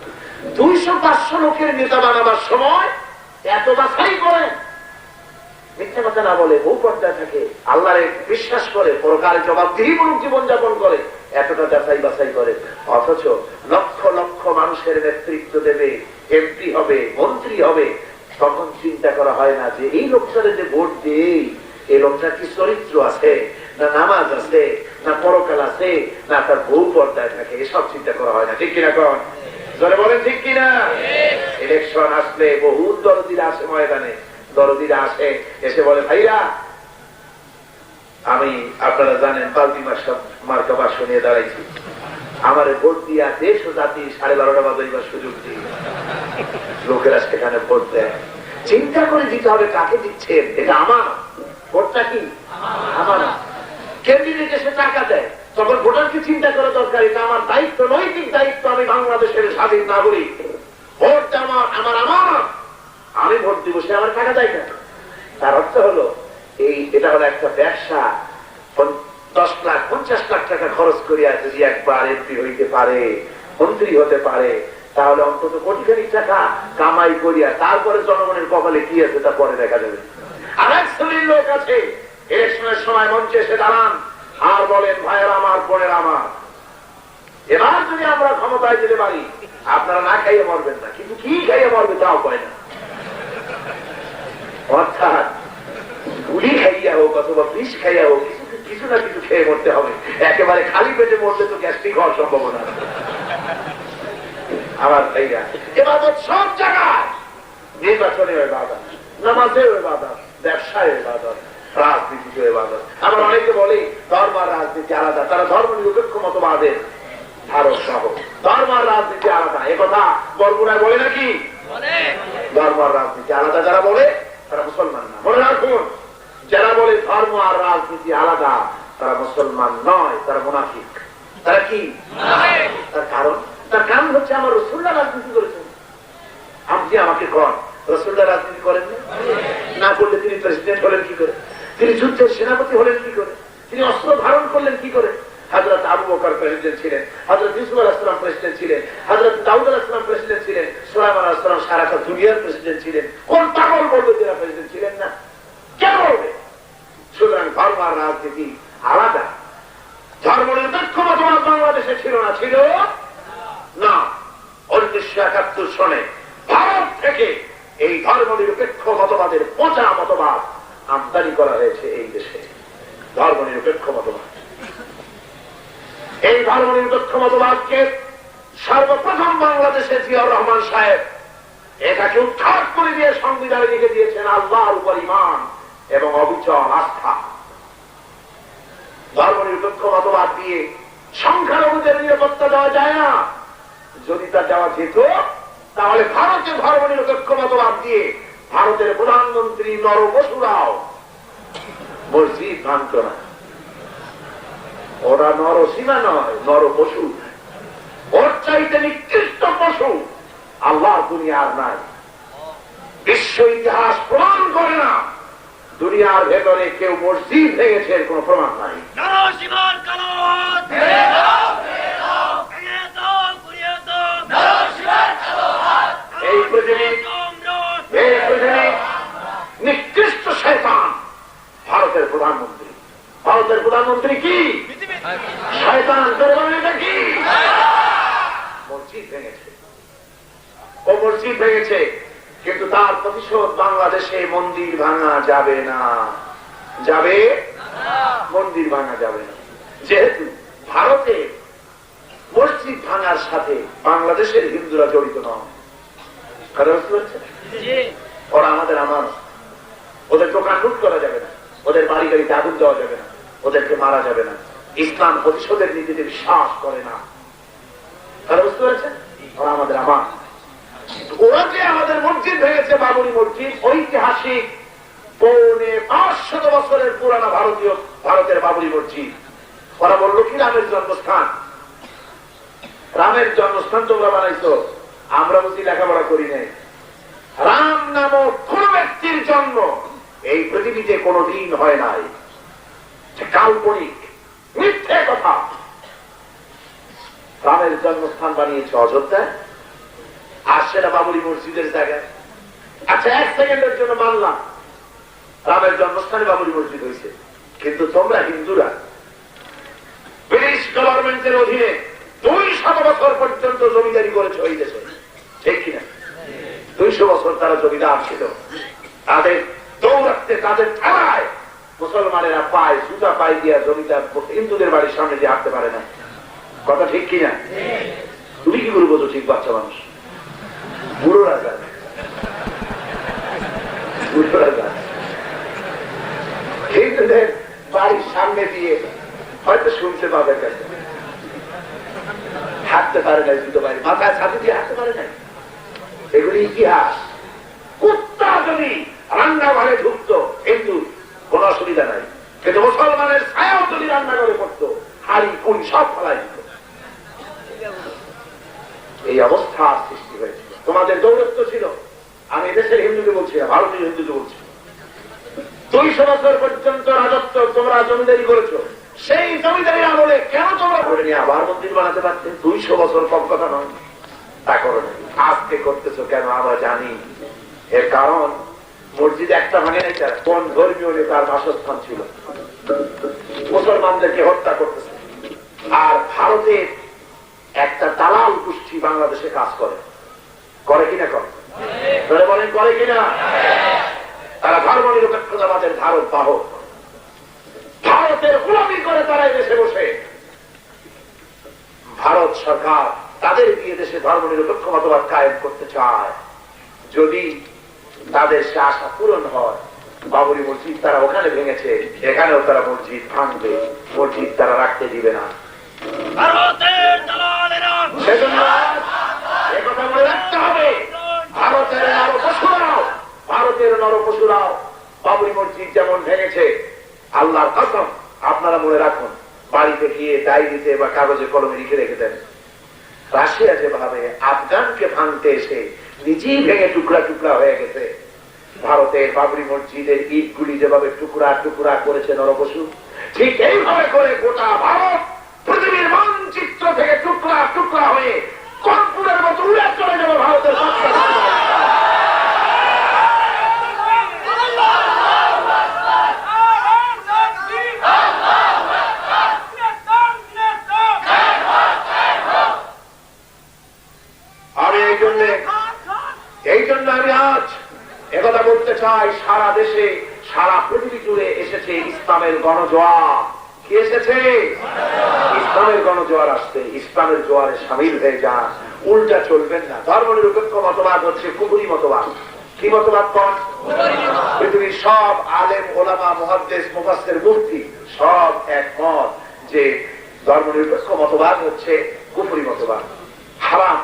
200, 500 লোকের নেতা বানাবার সময় এত বাছাই করে, মিথ্যা কথা না বলে, বউ পর্দায় থাকে, আল্লাহরে বিশ্বাস করে, পরকালে জবাবদিহিমূলক জীবনযাপন করে, এতটা যাচাই বাছাই করে। অথচ লক্ষ লক্ষ মানুষের নেতৃত্ব দেবে, এমপি হবে, মন্ত্রী হবে, তখন চিন্তা করা হয় না যে এই লোকটারে যে ভোট দেই, এই লোকটার কি চরিত্র আছে, না নামাজ আছে, না পরকাল আছে, না তার বউ পর্দায় থাকে, এসব চিন্তা করা হয় না। ঠিক কিনা কন? জোরে বলেন ঠিক কিনা? ইলেকশন আসলে বহুত দরদিরা আসে ময়দানে, দরদিরা আসে, এসে বলে, ভাইরা আমি, আপনারা জানেন, পাল্টি মার্কা বাক্স নিয়ে দাঁড়াইছি, আমার ভোট দিয়া দেশ ও জাতি 12:30 বাজাইবার সুযোগ দিই। লোকেরা সেখানে ভোট দেয়। চিন্তা করে দিতে হবে কাকে দিচ্ছেন। এটা আমার ভোটটা, কি আমার? ক্যান্ডিডেট এসে টাকা দেয়, তখন ভোটারকে চিন্তা করা দরকার, এটা আমার দায়িত্ব, নৈতিক দায়িত্ব, আমি বাংলাদেশের স্বাধীন নাগরিক, ভোটটা আমার, আমার আমার, আমি ভোট দিব, সে আমার টাকা দেয় না। তার অর্থ হলো এটা হলো একটা ব্যবসা। 10 লাখ 50 লাখ টাকা খরচ করিয়া যদি একবার এমপি হইতে পারে, মন্ত্রী হতে পারে, তাহলে অন্তত কোটিখানি টাকা কামাই করিয়া তারপরে জনগণের কপালে কি আছে তা পরে দেখা যাবে। আর এক শ্রেণীর লোক আছে, ইলেকশনের সময় মঞ্চে এসে দাঁড়ান আর বলেন, ভাইয়ের আমার, বোনের আমার, এবার যদি আমরা ক্ষমতায় যেতে পারি, আপনারা না খাইয়ে মরবেন না, কিন্তু কি খাইয়ে মরবে তাও পায় না। অর্থাৎ গুলি খাইয়া হোক অথবা বিষ খাইয়া হোক, কিছু না কিছু খেয়ে মরতে হবে। একেবারে খালি পেটে মরলে তো গ্যাস্ট্রিক হওয়ার সম্ভাবনা। আমার ভাইরা, এবার সব জায়গায় নির্বাচনে ইবাদত, নামাজে ইবাদত, ব্যবসায় ইবাদত, রাজনীতিতে ইবাদত। আমার অনেকে বলে ধর্ম আর রাজনীতি আলাদা, তারা ধর্ম নিরপেক্ষ মতবাদের ধারক সহ, ধর্ম আর রাজনীতি আলাদা। একথা বরগুনায় বলে নাকি? ধর্ম আর রাজনীতি আলাদা যারা বলে তারা মুসলমান না। মনে রাখুন, যারা বলে ধর্ম আর রাজনীতি আলাদা তারা মুসলমান নয়, তারা মুনাফিক। তারা কি? তার কারণ হচ্ছে আমার রাসূলুল্লাহ রাজনীতি করেছেন। আপনি আমাকে কন, রাসূলুল্লাহ রাজনীতি করেন না? করলে তিনি প্রেসিডেন্ট হলেন কি করে? তিনি যুদ্ধের সেনাপতি হলেন কি করে? তিনি অস্ত্র ধারণ করলেন কি করে? হযরত আবু বকর প্রেসিডেন্ট ছিলেন, হযরত ইউসুফ আলাইহিস সালাম প্রেসিডেন্ট ছিলেন, হযরত দাউদ আলাইহিস সালাম প্রেসিডেন্ট ছিলেন, সুলাইমান আলাইহিস সালাম সারা দুনিয়ার প্রেসিডেন্ট ছিলেন। কোন পাগল বলবে যারা প্রেসিডেন্ট ছিলেন না? কেন বলবে? সুতরাং ধর্ম আর রাজনীতি আলাদা। ধর্ম নিরপেক্ষ মতবাদ বাংলাদেশে ছিল না, ছিল না। 1971 সনে ভারত থেকে এই ধর্ম নিরপেক্ষ মতবাদের পচা মতবাদ আমদানি করা হয়েছে এই দেশে। ধর্ম নিরপেক্ষ মতবাদ, এই ধর্ম নিরপেক্ষ মতবাদকে সর্বপ্রথম বাংলাদেশে জিয়াউর রহমান সাহেব এটাকে উৎখাত করে দিয়ে সংবিধানে লিখে দিয়েছেন আল্লাহর উপর ঈমান এবং অবিচল আস্থা। ধর্ম নিরপেক্ষ মতবাদ দিয়ে সংখ্যালঘুদের নিরাপত্তা দেওয়া যায় না। যদি তা দেওয়া যেত তাহলে ভারতে ধর্ম নিরপেক্ষ মতবাদ দিয়ে ভারতের প্রধানমন্ত্রী নরপশুরাও মসজিদ ভাঙত না। ওরা নরসীমা নয়, নরপশু। ওর চাইতে নিকৃষ্ট পশু আল্লাহর দুনিয়ার নাই। বিশ্ব ইতিহাস প্রমাণ করে না দুনিয়ার ভেতরে কেউ মসজিদ ভেঙেছে, এর কোন প্রমাণ নাই। এই পৃথিবী নিকৃষ্ট শয়তান ভারতের প্রধানমন্ত্রী। ভারতের প্রধানমন্ত্রী কি শয়তান? এটা কি? মসজিদ ভেঙেছে, ও মসজিদ ভেঙেছে, কিন্তু তার প্রতিশোধ বাংলাদেশে মন্দির ভাঙা যাবে না। যাবে? মন্দির ভাঙা যাবে না। যেহেতু ভারতে মসজিদ ভাঙার সাথে বাংলাদেশের হিন্দুরা জড়িত নয়। ওরা আমাদের আমার, ওদের দোকান লুট করা যাবে না, ওদের বাড়ি গাড়িতে আগুন দেওয়া যাবে না, ওদেরকে মারা যাবে না। ইসলাম প্রতিশোধের নীতিতে বিশ্বাস করে না। তারা বুঝতে পেরেছেন? ওরা আমাদের আমার। ওরা যে আমাদের মসজিদ ভেঙেছে, বাবরি মসজিদ, ঐতিহাসিক 550 বছরের পুরানা ভারতের বাবরি মসজিদ। ওরা বললো কি রামের জন্মস্থান। রামের জন্মস্থান তোমরা বানাইছো, আমরা বুঝি লেখাপড়া করি নাই। রাম নামক কোন ব্যক্তির জন্ম এই পৃথিবীতে কোনদিন হয় নাই। কাল্পনিক মিথ্যে কথা। রামের জন্মস্থান বানিয়েছে অযোধ্যায়, আর সেটা বাবরি মসজিদের জায়গায়। আচ্ছা, 1 সেকেন্ডের জন্য মানলাম রামের জন্মস্থানে বাবরি মসজিদ হয়েছে, কিন্তু তোমরা হিন্দুরা ব্রিটিশ গভর্নমেন্টের অধীনে 200 বছর পর্যন্ত জমিদারি করেছে ওই দেশে, ঠিক কিনা? 200 বছর তারা জমিদার ছিল। তাদের দৌড়াতে, তাদের ঠেলায় মুসলমানেরা পায় জুতা পাই দিয়া জমিদার হিন্দুদের বাড়ির সামনে দিয়ে হাঁটতে পারে না। কথা ঠিক কিনা? তুমি কি করে বোঝো? ঠিক বাচ্চা মানুষ, বুড়োরা যায়, বুড়োরা যায় হিন্দুদের বাড়ির সামনে দিয়ে হয়তো শুনতে পাবে কাছে হাঁটতে পারে না, জুতো পারে মাথায় ছাতি দিয়ে হাঁটতে পারে না। এগুলি ইতিহাস। কুত্তা যদি রান্নাঘরে ঢুকতো হিন্দু কোন অসুবিধা নাই, কিন্তু মুসলমানের ছায়াও যদি রান্নাঘরে পড়তো হাড়ি কুড়ি সব ফেলাই দিত। এই অবস্থা সৃষ্টি হয়েছিল। তোমাদের দৌরত্ব ছিল। আমি দেশের হিন্দুকে বলছি না, ভারতীয় হিন্দুকে বলছি। 200 বছর পর্যন্ত রাজত্ব তোমরা জমিদারি করেছো। সেই জমিদারি আমলে কেন তোমরা করে নিয়ে আবার মন্দির বানাতে পারতেন? 200 বছর কম কথা নয়। তা করো না। আজকে করতেছো কেন আমরা জানি। এর কারণ মসজিদ একটা ভাঙে নাই, তার কোন ধর্মীয় নেতার বাসস্থান ছিল, মুসলমানদেরকে হত্যা করতেছে। আর ভারতের একটা দালাল গোষ্ঠী বাংলাদেশে কাজ করে, করে কিনা? করে বলেন, করে কিনা? তারা ধর্ম নিরপেক্ষতাবাদের ধারক বাহক। ভারতের গোলামি করে তারা দেশে বসে। ভারত সরকার তাদের দিয়ে দেশে ধর্ম নিরপেক্ষ মতবাদ কায়েম করতে চায়। যদি তাদের সে আশা পূরণ হয়, বাবরি মসজিদ তারা ওখানে ভেঙেছে, এখানেও তারা মসজিদ ভাঙবে, মসজিদ তারা রাখতে দিবে না। সেজন্য একথা মনে রাখতে হবে, ভারতের নরপশুরাও বাবরি মসজিদ যেমন ভেঙেছে, আল্লাহর কসম আপনারা মনে রাখুন, বাড়িতে গিয়ে ডায়েরিতে বা কাগজে কলমে লিখে রেখে দেন। রাশিয়া যেভাবে আফগানকে ভাঙতে এসে নিজেই ভেঙে টুকরা টুকরা হয়ে গেছে, ভারতের বাবরি মসজিদের ইটগুলি যেভাবে টুকরা টুকরা করেছে নরপশু, ঠিক এইভাবে করে গোটা ভারত পৃথিবীর মানচিত্র থেকে টুকরা টুকরা হয়ে কর্পূরের মতো উড়ে চলে যাবে ভারতের। এই জন্য আমি আজ একথা বলতে চাই, সারা দেশে সারা পৃথিবী জুড়ে এসেছে ইসলামের গণজোয়ার। কি এসেছে? ইসলামের গণজোয়ার আসছে। ইসলামের জোয়ারে সামিল হয়ে যান, উল্টা চলবেন না। ধর্ম নিরপেক্ষ মতবাদ হচ্ছে কুফরি মতবাদ। কি মতবাদ কোন? পৃথিবীর সব আলেম ওলামা মুহাদ্দিস মুফাসসির মুফতি সব একমত যে ধর্মনিরপেক্ষ মতবাদ হচ্ছে কুফরি মতবাদ। হারাম।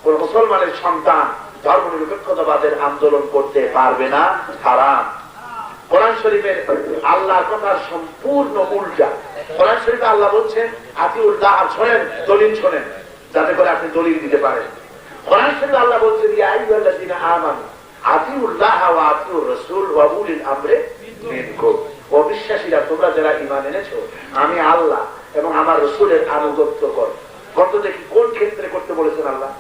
কোন মুসলমানের সন্তান ধর্মনিরপেক্ষতাবাদের আন্দোলন করতে পারবে না, হারাম। কোরআন শরীফের আল্লাহর কথার সম্পূর্ণ উল্টা। কোরআন শরীফে আল্লাহ বলছেন আতিউল্লাহ, শোনেন, দলিল শোনেন, যাতে করে আপনি দলিল দিতে পারেন। কোরআন শরীফে আল্লাহ বলছেন ইয়া আইয়ুহাল্লাযীনা আমানু আতিউল্লাহ ওয়া আতিউর রাসূল ওয়া উলিল আমরি মিনকুম। ও বিশ্বাসীরা, তোমরা যারা ঈমান এনেছো, আমি আল্লাহ এবং আমার রাসূলের আনুগত্য করো। কত দেখি কোন ক্ষেত্রে করতে বলেছেন আল্লাহ?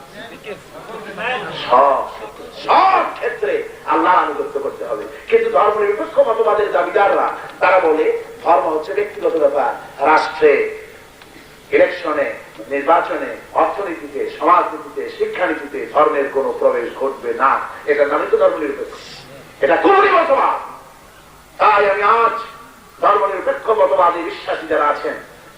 সব ক্ষেত্রে আল্লাহর আনুগত্য করতে হবে। কিন্তু ধর্মনিরপেক্ষ মতবাদের দাবিদাররা তারা বলে ধর্ম হচ্ছে ব্যক্তিগত ব্যাপার। রাষ্ট্রে, ইলেকশনে, নির্বাচনে, অর্থনীতিতে, সমাজনীতিতে, শিক্ষানীতিতে ধর্মের কোন প্রবেশ ঘটবে না। এটার নামই তো ধর্মনিরপেক্ষ। এটা কুফরি মতবাদ। তাই আমি আজ ধর্মনিরপেক্ষ মতবাদী বিশ্বাসী যারা আছেন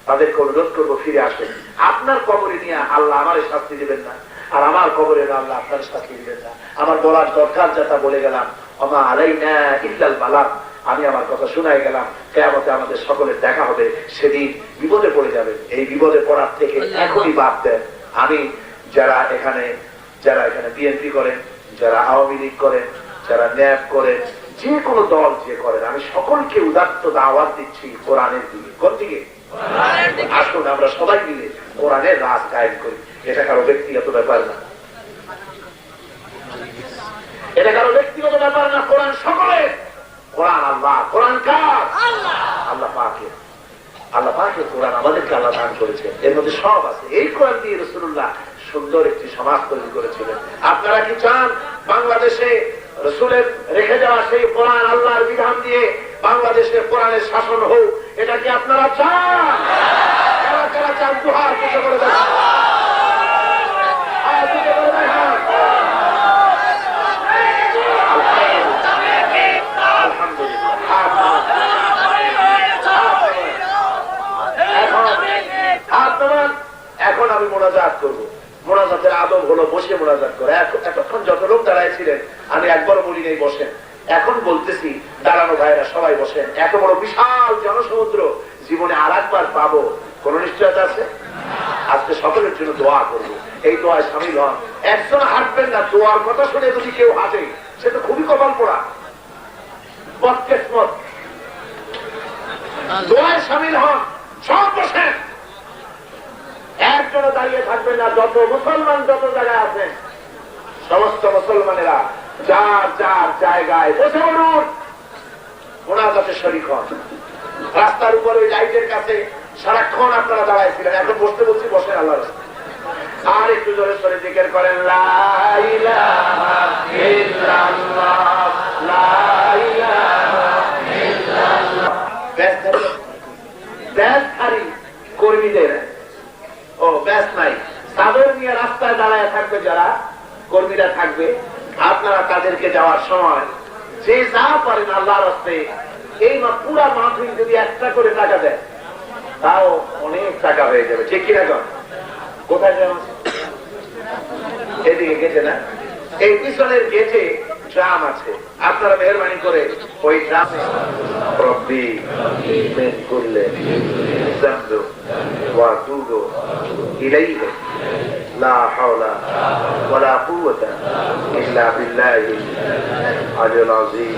তাদেরকে অনুরোধ করবো, ফিরে আসেন। আপনার কবরে নিয়ে আল্লাহ আমার শাস্তি দিবেন না, আর আমার কবরে আল্লাহ আপনার শাস্তি দিবেন না। আমার বলার দরকার যেটা বলে গেলাম, ওমা আলাইনা ইল্লাল বালাগ। আমি আমার কথা শোনাই গেলাম, কিয়ামতে আমাদের সকলের দেখা হবে, সেদিন বিপদে পড়ে যাবেন। এই বিপদে পড়ার থেকে এখনই বাদ দেন। আমি যারা এখানে বিএনপি করেন, যারা আওয়ামী লীগ করেন, যারা ন্যাপ করেন, যে কোনো দল যে করেন, আমি সকলকে উদাত্ত দাওয়াত দিচ্ছি কোরআনের দিকে। কোন দিকে? আসুন আমরা সবাই মিলে কোরআনের রাজ কায়েম করি। এটা কারো ব্যক্তিগত ব্যাপার না, এটা কারো ব্যক্তিগত ব্যাপার না। কোরআন সকলের। কোরআন আল্লাহ, কোরআন কার? আল্লাহ পাকের। আল্লাহ পাকের কোরআন আমাদেরকে আল্লাহ দান করেছে, এর মধ্যে সব আছে। এই কোরআন দিয়ে রাসূলুল্লাহ সুন্দর একটি সমাজ তৈরি করেছিলেন। আপনারা কি চান বাংলাদেশে রাসূলের রেখে যাওয়া সেই কোরআন আল্লাহর বিধান দিয়ে বাংলাদেশের কোরআনের শাসন হোক? এটা কি আপনারা চান? কারা কারা চান? দুহাত উঁচু করে দেন। এখন আমি মোনাজাত করবো। মোনাজাতের আদব হলো বসে মোনাজাত করে। এতক্ষণ যত লোক দাঁড়ায় ছিলেন আমি একবারও বলি নেই বসেন। এখন বলতেছি দাঁড়ানো ভাইরা সবাই বসেন। এত বড় বিশাল জনসমুদ্র জীবনে আর একবার পাবো কোন নিশ্চয়তা আছে? আজকে সকলের জন্য দোয়া করবো, এই দোয়ায় সামিল হন। একজন হাঁটবেন না, দোয়ার কথা শুনে যদি কেউ হাঁটে সে তো খুবই কপাল পোড়া, বদকিসমত। দোয়ায় সামিল হন, সব বসেন। একজনও দাঁড়িয়ে থাকবেন না। যত মুসলমান যত জায়গায় আছেন সমস্ত মুসলমানেরা যার যার জায়গায় বসে পড়ুন, মোনাজাতে শরীক হন। রাস্তার উপরে ওই লাইটের কাছে সারাক্ষণ আপনারা দাঁড়াইছিলেন, এখন বসতে বলছি বসেন আল্লাহর রাস্তায়। আর একটু জোরে সরে জিকির করেন লা ইলাহা ইল্লাল্লাহ, লা ইলাহা ইল্লাল্লাহ। ব্যাসধারী কর্মীদের ও ব্যাস নাই, তাদের নিয়ে রাস্তায় দাঁড়ায় থাকবে যারা কর্মীরা থাকবে, আপনারা তাদেরকে যাওয়ার সময় যে যা পারেন আল্লাহর রাস্তায়, এই পুরা মাহফিল যদি একটা করে টাকা দেয় তাও অনেক টাকা হয়ে যাবে। ঠিক কিনা? কোথায় যেমন এদিকে গেছে না, এই পিছনের গেটে ট্রাম আছে, আপনারা মেহরবানি করে ওই ট্রামে রব্বি মিন কুল্লি যামবি ওয়া আতুবু ইলাইহি লা হাওলা ওয়ালা কুওয়াতা ইল্লা বিল্লাহিল আলিয়্যিল আযীম।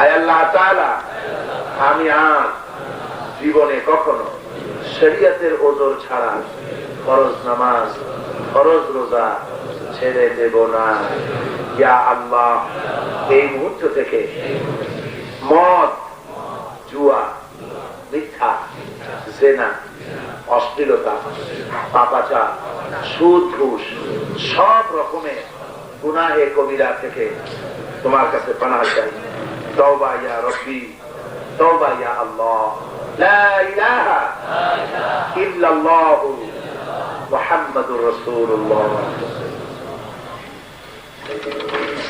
আয় আল্লাহ তাআলা, আমি আর জীবনে কখনো শরীয়তের ওজর ছাড়া ফরজ নামাজ, ফরজ রোজা ছেড়ে দেব না। ইয়া আল্লাহ, এই মুহূর্ত থেকে মদ, জুয়া, মিথ্যা, জেনা, অশ্লীলতা, পাপাচার, সুদ, ঘুষ, সব রকমের গুনাহে কবিরা থেকে তোমার কাছে পানাহ চাই। তওবা ইয়া রব্বি, তওবা ইয়া আল্লাহ, লা ইলাহা ইল্লাল্লাহ মুহাম্মাদুর রাসূলুল্লাহ।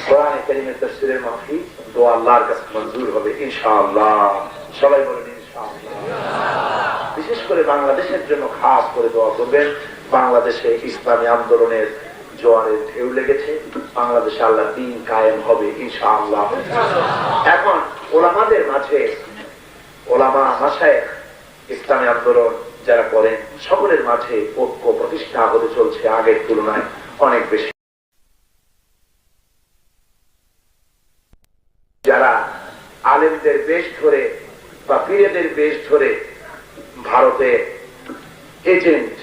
কোরআনে কারীমের তাফসীরের মাহফিল দোয়া আল্লাহর কাছে মঞ্জুর হবে ইনশাআল্লাহ। সবাই বলেন ইনশাআল্লাহ। বিশেষ করে বাংলাদেশের জন্য খাস করে দোয়া করবেন। বাংলাদেশে ইসলামী আন্দোলনের জোয়ারের ঢেউ লেগেছে, বাংলাদেশে আল্লাহ দ্বীন কায়েম হবে ইনশাআল্লাহ। এখন ওলামাদের মাঝে, ওলামা মাশায়েখ, ইসলামী আন্দোলন যারা করেন, সকলের মাঝে ঐক্য প্রতিষ্ঠা হতে চলছে আগের তুলনায় অনেক বেশি। যারা আলেমদের বেশ ধরে বা পীরেদের বেশ ধরে ভারতে এজেন্ট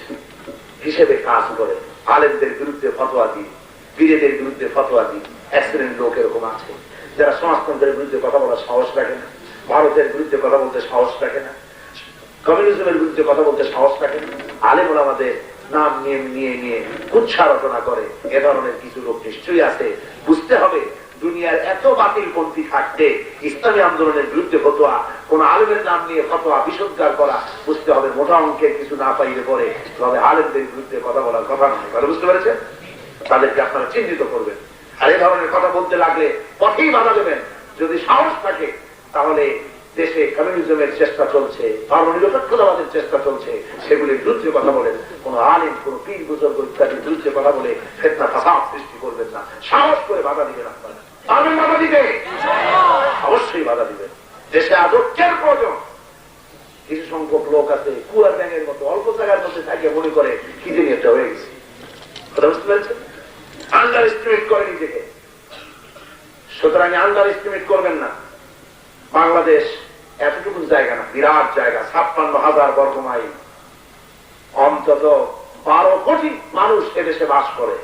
হিসেবে কাজ করে, আলেমদের বিরুদ্ধে ফতোয়া দিই, পীরেদের বিরুদ্ধে ফতোয়া দিই, এক শ্রেণীর লোক এরকম আছে যারা সমাজতন্ত্রের বিরুদ্ধে কথা বলার সাহস রাখে না, ভারতের বিরুদ্ধে কথা বলতে সাহস রাখে না, কমিউনিজমের বিরুদ্ধে কথা বলতে সাহস রাখে না, আলেম ওলামাদের নাম নিয়ে কুচ্ছা রচনা করে। এ ধরনের কিছু লোক নিশ্চয়ই আছে। বুঝতে হবে দুনিয়ার এত বাতিল পন্থী থাকতে ইসলামী আন্দোলনের বিরুদ্ধে ফতোয়া, কোন আলেমের নাম নিয়ে ফতোয়া বিশুদ্ধার করা, বুঝতে হবে মোটা অঙ্কের কিছু না পাইলে পরে তবে আলেমদের বিরুদ্ধে কথা বলার কথা নয়। তাহলে বুঝতে পেরেছেন? তাদেরকে আপনারা চিহ্নিত করবেন। আর এই ধরনের কথা বলতে লাগলে পথেই বাধা দেবেন। যদি সাহস থাকে তাহলে দেশে কমিউনিজমের চেষ্টা চলছে, ধর্মনিরপেক্ষতাবাদের চেষ্টা চলছে, সেগুলির বিরুদ্ধে কথা বলেন। কোন আলেম, কোন পীর বুজুর্গ ইত্যাদির বিরুদ্ধে কথা বলে ফিতনা ফাসাদ সৃষ্টি করবেন না। সাহস করে বাধা দিবেন। আপনারা পারবেন বাধা দিতে? অবশ্যই বাধা দিবেন। দেশে আজ ঐক্যের প্রয়োজন। কিছু সংখ্যক লোক আছে কুয়ার ব্যাঙের মতো অল্প জায়গার মধ্যে থাকে মনে করে কি জানি একটা হয়ে গেছে। কথা বুঝতে পারছেন? আন্ডার এস্টিমেট করে নিজেকে। সুতরাং আন্ডার এস্টিমেট করবেন না। বাংলাদেশ এতটুকু জায়গা না, বিরাট জায়গা, 56,000 বর্গ মাইল, অন্তত 12 কোটি মানুষ এদেশে বাস করে,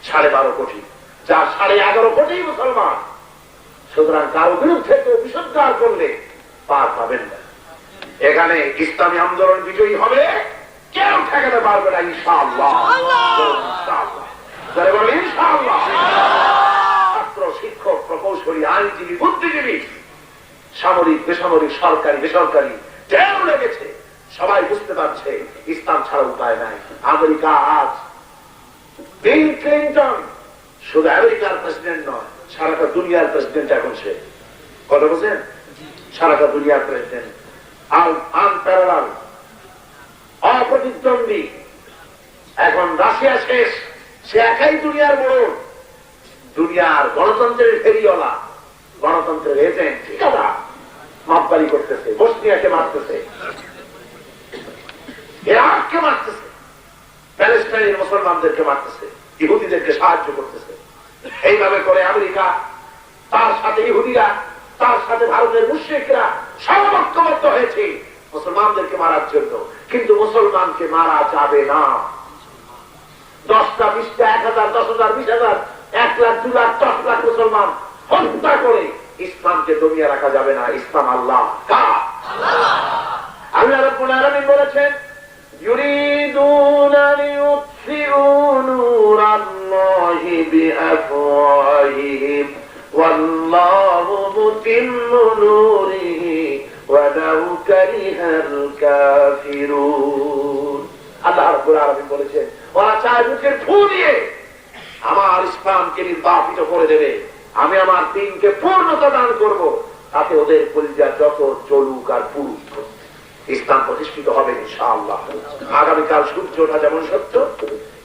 12.5 কোটি, যার 11.5 কোটি মুসলমান। সুতরাং কারো বিরুদ্ধে কেউ বিশুদ্ধার করলে পার পাবেন না। এখানে ইসলামী আন্দোলন বিজয়ী হবে, কেউ ঠেকাতে পারবে না ইনশাআল্লাহ। ইনশাআল্লাহ। ছাত্র, শিক্ষক, প্রকৌশলী, আইনজীবী, বুদ্ধিজীবী, সামরিক, বেসামরিক, সরকারি, বেসরকারি ঢেউ লেগেছে। সবাই বুঝতে পারছে ইসলাম ছাড়া উপায় নাই। আমেরিকা আজ বিল ক্লিন্টন শুধু আমেরিকার প্রেসিডেন্ট নয়, সারাটা দুনিয়ার প্রেসিডেন্ট এখন সে। কথা বলছেন? সারাটা দুনিয়ার প্রেসিডেন্ট, আনপ্যারালাল, অপ্রতিদ্বন্দ্বী। এখন রাশিয়া শেষ, সে একাই দুনিয়ার বড়, দুনিয়ার গণতন্ত্রের ফেরিওয়ালা, গণতন্ত্রের এজেন্ট। ঠিক আছে, মাপবাড়ি করতেছে, বসনিয়াকে মারতেছে, ইরাককে মারতেছে, প্যালেস্টাইনের মুসলমানদেরকে মারতেছে, ইহুদিদেরকে সাহায্য করতেছে। এইভাবে করে আমেরিকা, তার সাথে ইহুদিরা, তার সাথে ভারতের মুশরিকরা সব ঐক্যবদ্ধ হয়েছে মুসলমানদেরকে মারার জন্য। কিন্তু মুসলমানকে মারা যাবে না। 10টা, 20টা, 1000, 10,000, 20,000, 1 লাখ, 2 লাখ, 10 লাখ মুসলমান হত্যা করে ইসলামকে দমিয়ে রাখা যাবে না। ইসলাম আল্লাহ, আল্লাহ রাব্বুল আলামিন বলেছেন, ইউরিদুনা লিইউতফিউ নূরাল্লাহি বিআফওয়াহিহিম ওয়াল্লাহু মুতিম্মু নূরিহি ওয়ালাউ কারিহাল কাফিরুন। আল্লাহ রাব্বুল আলামিন বলেছেন, ওরা চায় মুখের ফু দিয়ে আমার ইসলামকে নির্বাপিত করে দেবে, আমি আমার দ্বীনকে পূর্ণতা দান করব, তাতে ওদের কলিজা যত চলুক আর পুরুক, ইসলাম প্রতিষ্ঠিত হবে ইনশাআল্লাহ। আগামীকাল সূর্য ওঠা যেমন সত্য,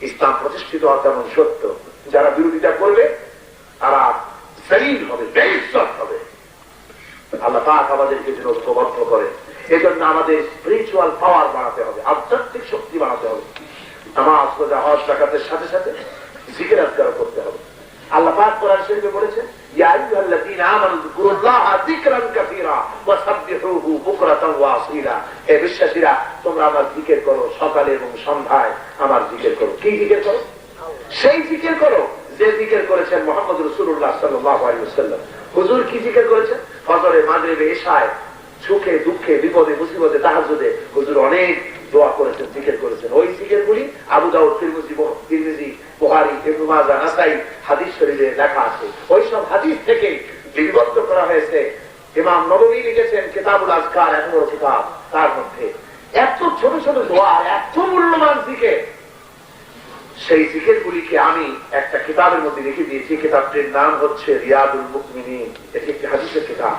ইসলাম প্রতিষ্ঠিত হওয়া তেমন সত্য। যারা বিরোধিতা করবে তারা শরীর হবে, বেইজ্জত হবে। আল্লাহ পাক আমাদেরকে যেন ঐক্যবদ্ধ করে। এজন্য আমাদের স্পিরিচুয়াল পাওয়ার বাড়াতে হবে, আধ্যাত্মিক শক্তি বাড়াতে হবে। নামাজ, রোজা, হজ, যাকাতের সাথে সাথে জিকির আজকার করতে হবে। আল্লাহ পাক কোরআন শরীফে বলেছেন, ইয়া আইয়ুহাল্লাযীনা আমানু যিকুরুল্লাহা যিকরান কাসীরা ওয়া সাব্বিহুহু বুকরাতান ওয়া আসীলা। হে বিশ্বাসীরা, তোমরা আমার জিকির করো, সকালে এবং সন্ধ্যায় আমার জিকির করো। কি জিকির করো? সেই জিকির করো যে জিকির করেছেন মুহাম্মদ রাসূলুল্লাহ সাল্লাল্লাহু আলাইহি ওয়াসাল্লাম। হুজুর কি জিকির করেছেন? ফজরে, মাগরিবে, ইশায়, সুখে দুঃখে, বিপদে মুসিবতে, তাহাজ্জুদে হুজুর অনেক দোয়া করেছেন, জিকির করেছেন। ওই জিকিরগুলি আবু দাউদ, তিরমিজি, বুখারী, ইবনে মাজাহ, নাসাঈ হাদিস শরীফে লেখা আছে। ওই সব হাদিস থেকে লিপিবদ্ধ করা হয়েছে। ইমাম নববী লিখেছেন কিতাবুল আযকার, এত বড় কিতাব, তার মধ্যে এত ছোট ছোট দোয়া, এত মূল্যবান জিকির। সেই জিকিরগুলিকে আমি একটা কিতাবের মধ্যে লিখে দিয়েছি। কিতাবটির নাম হচ্ছে রিয়াদুল মুমিনিন। এটি একটি হাদিসের কিতাব।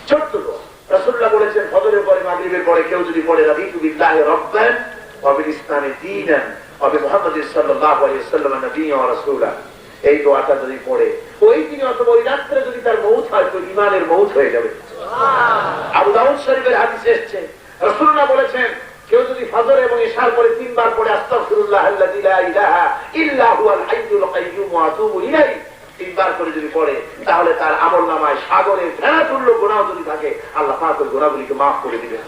ছোট্ট দোয়া। রাসূলুল্লাহ বলেছেন, ফজরের পরে, মাগরিবের পরে কেউ যদি পড়ে রাদিতু বিল্লাহি রাব্বান ওয়া বিল ইসলামি দীনান অবি মুহাম্মদ সাল্লাল্লাহু আলাইহি ওয়াসাল্লাম নবিয়্যা ওয়া রাসূলা, এই দোয়াটা যদি পড়ে ওই দিনে অথবা ওই রাত্রে যদি তার মউত হয় তো ঈমানের মউত হয়ে যাবে। আবু দাউদ শরীফের হাদিসে এসেছে রাসূলুল্লাহ বলেছেন, কেউ যদি ফজর এবং ইশার পরে 3 বার পড়ে আস্তাগফিরুল্লাহ আল্লাযী লা ইলাহা ইল্লা হুয়াল হাইয়ুল কাইয়্যুম ওয়া আতুবু ইলাইহি, 3 বার করে যদি পড়ে তাহলে তার আমলনামায় সাগরের ফেনাতুল্য গুনাহ যদি থাকে আল্লাহ পাক ওই গুনাহগুলিকে maaf করে দিবেন।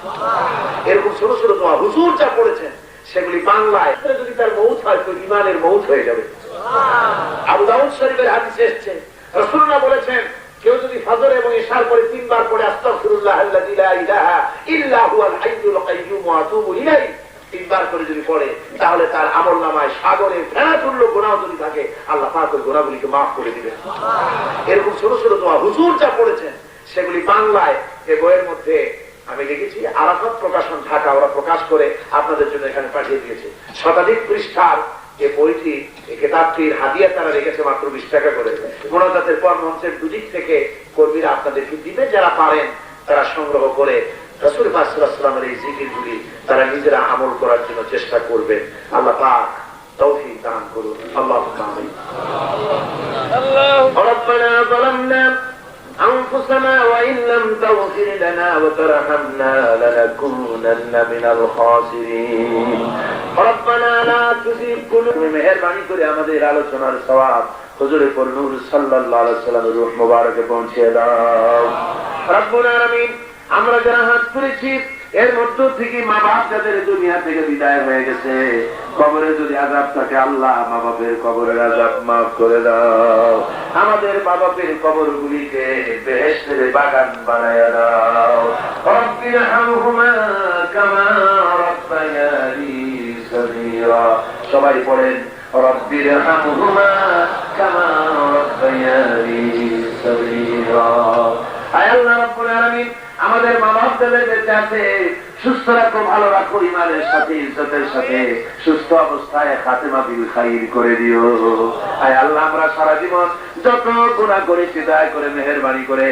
এরকম ছোট ছোট দোয়া হুজুর যা পড়েছেন সেগুলি বাংলায় যদি তার মউত হয় তো ঈমানের মউত হয়ে যাবে। আবু দাউদ শরীফের হাদিসে এসেছে রাসূলুল্লাহ বলেছেন, কেউ যদি ফজর এবং ইশার পরে 3 বার পড়ে আস্তাগফিরুল্লাহ আল্লাযী লা ইলাহা ইল্লা হুয়াল হাইয়ুল কাইয়্যুম ওয়া আতুবু ইলাইহি, 3 বার করে যদি পড়ে তাহলে তার আমলনামায় সাগরের ফেনাতুল্য গুনাহ যদি থাকে আল্লাহ পাক ওই গুনাহগুলিকে maaf করে দিবেন। এরকম ছোট ছোট দোয়া হুজুর যা পড়েছেন সেগুলি বাংলায় এই বইয়ের মধ্যে আমি লিখেছি, আরাফাত প্রকাশন ঢাকা, ওরা প্রকাশ করে আপনাদের জন্য এখানে পাঠিয়ে দিয়েছে। শতাধিক পৃষ্ঠার এই বইটি, এই কিতাবটির হাদিয়া তারা রেখেছে মাত্র 20 টাকা করে। মোনাজাতের পর মঞ্চের দুদিক থেকে কর্মীরা আপনাদেরকে দিবে, যারা পারেন তারা সংগ্রহ করে রাসূল পাক সাল্লাল্লাহু আলাইহি ওয়াসাল্লামের এই জিকিরগুলি তারা নিজেরা আমল করার জন্য চেষ্টা করবেন। আল্লাহ পাক তৌফিক দান করুন। আল্লাহুম্মা আমিন। আল্লাহু রাব্বানা যালামনা أنفسنا وإن لم تغفر لنا وترحمنا لنكونن من الخاسرين ربنا لا تزغ قلوبنا মেহেরবানি করে আমাদের আলোচনার সওয়াব হুজুরে পর নূর সাল্লাল্লাহু আলাইহি ওয়াসাল্লামের রূহ মোবারকে পৌঁছে দাও। রব্বুল আলামিন, আমরা যারা হাত তুলেছি এর মধ্য থেকে মা বাপ যাদের দুনিয়া থেকে বিদায় হয়ে গেছে, কবরে যদি আযাব থাকে আল্লাহ মা বাপের কবরের আযাব মাফ করে দাও। আমাদের মা বাপের কবরগুলিকে বেহেশতের বাগান বানায়া দাও। রব্বিরহামহুমা কামা রাব্বায়ানি সগীরা। সবাই পড়েন রব্বিরহামহুমা কামা রাব্বায়ানি সগীরা। আয় আল্লাহ রাব্বুল আলামিন, আমাদের মা বাপ যাদের বেঁচে আছে সুস্থ রাখো, ভালো রাখো, ইমানের সাথে ইজ্জতের সাথে সুস্থ অবস্থায় খাতেমা বিল খাইর করে দিও। আয় আল্লাহ, আমরা সারা জীবন যত গুনাহ করেছি দয়া করে মেহেরবানি করে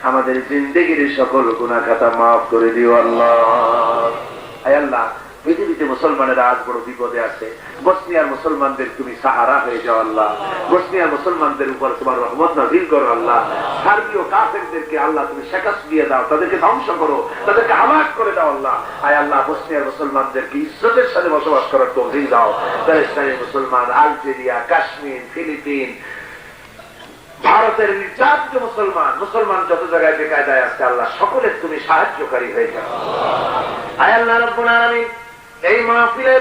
আমাদের জিন্দেগির সকল গুনাহ খাতা মাফ করে দিও আল্লাহ। আয় আল্লাহ, পৃথিবীতে মুসলমানেরা আজ বড় বিপদে আছে। বসনিয়ার মুসলমানদের তুমি সাহারা হয়ে যাও আল্লাহ। বসনিয়ার মুসলমানদের উপর তোমার রহমত নাযিল করো আল্লাহ। সার্বীয় কাফেরদেরকে আল্লাহ তুমি শিকস্ত দিয়ে দাও, তাদেরকে ধ্বংস করো, তাদেরকে হালাক করে দাও আল্লাহ। আয় আল্লাহ, বসনিয়ার মুসলমানদেরকে ইজ্জতের সাথে বসবাস করার তৌফিক দাও। ফিলিস্তিনের মুসলমান, আলজেরিয়া, কাশ্মীর, ফিলিপিন, ভারতের নির্যাতিত মুসলমান যত জায়গায় বেকায়দায় আছে আল্লাহ সকলের তুমি সাহায্যকারী হয়ে যাও। আয় আল্লাহ রাব্বুল আলামিন, এই মাহফিলে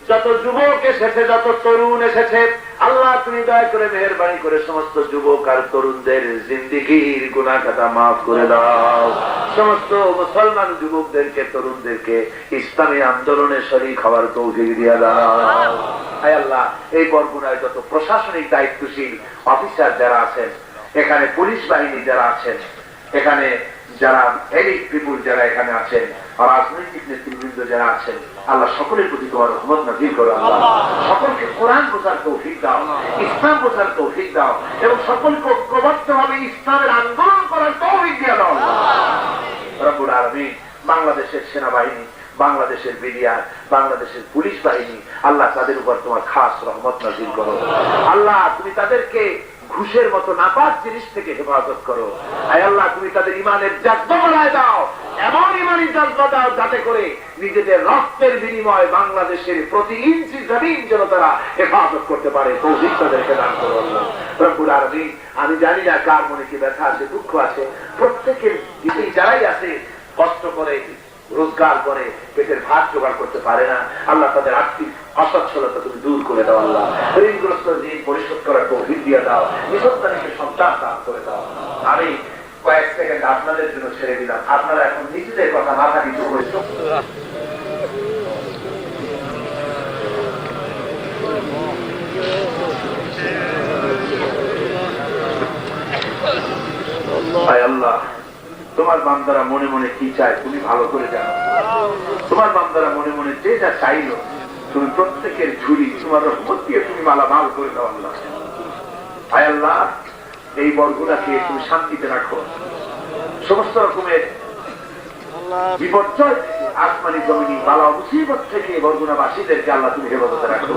যত যুবক এসেছে, যত তরুণ এসেছে আল্লাহ তুমি দয়া করে মেহেরবানি করে সমস্ত যুবক আর তরুণদের জিন্দেগির গুনাহ খাতা মাফ করে দাও। সমস্ত মুসলমান যুবকদেরকে, তরুণদেরকে ইসলামী আন্দোলনে শরীক হওয়ার তৌফিক দিয়ে দাও। আয় আল্লাহ, এই বরগুনায় যত প্রশাসনিক দায়িত্বশীল অফিসার যারা আছেন, এখানে পুলিশ বাহিনী যারা আছেন, এখানে যারা এলিট পিপুল যারা এখানে আছেন, রাজনৈতিক নেতৃবৃন্দ যারা আছেন আল্লাহ সকলের প্রতি তোমার রহমত নাযিল করো আল্লাহ। সকলকে কোরআন বোঝার তৌফিক দাও, ইসলাম বোঝার তৌফিক দাও এবং সকলকে ঐক্যবদ্ধভাবে ইসলামের আন্দোলন করার তৌফিক দিয়ে দাও রব্বুল আলামিন। বাংলাদেশের সেনাবাহিনী, বাংলাদেশের বিডিআর, বাংলাদেশের পুলিশ বাহিনী আল্লাহ তাদের উপর তোমার খাস রহমত নাযিল করো আল্লাহ। তুমি তাদেরকে ঘুষের মতো নাপাক জিনিস থেকে হেফাজত করো। আয় আল্লাহ, তুমি তাদের ইমানের জাযবা বাড়ায় দাও, এমন ইমানি জাযবা দাও যাতে করে নিজেদের রক্তের বিনিময়ে বাংলাদেশের প্রতি ইঞ্চি জমিন যেন তারা হেফাজত করতে পারে, তৌফিক তাদেরকে দান করো আল্লাহ রব্বুল আলামিন। আমি জানি না কার মনে কি ব্যথা আছে, দুঃখ আছে, প্রত্যেকের দিকেই যারাই আছে কষ্ট করে রোজগার করে পেটের ভাত জোগাড় করতে পারে না আল্লাহ, তাদের আর্থিক অসচ্ছলতা তুমি দূর করে দাও আল্লাহ। ঋণগ্রস্ত ঋণ পরিশোধ করার তৌফিক দিয়ে দাও, নিঃসন্তানকে সন্তান দান করে দাও। আমি কয়েক সেকেন্ড আপনাদের জন্য ছেড়ে দিলাম, আপনারা এখন নিজেদের কথা মাথা নিচু করে আল্লাহ, তোমার বান্দারা মনে মনে কি চায় তুমি ভালো করে জানো। তোমার বান্দারা মনে মনে যে যা চাইলো তুমি প্রত্যেকের ঝুলি তোমার রহমত দিয়ে তুমি মালামাল করে দাও আল্লাহ। আয় আল্লাহ, এই বরগুনাকে তুমি শান্তিতে রাখো, সমস্ত রকমের বিপর্যয় আসমানি জমিনি বালা মুসিবত থেকে বরগুনাবাসীদেরকে আল্লাহ তুমি হেফাজতে রাখো।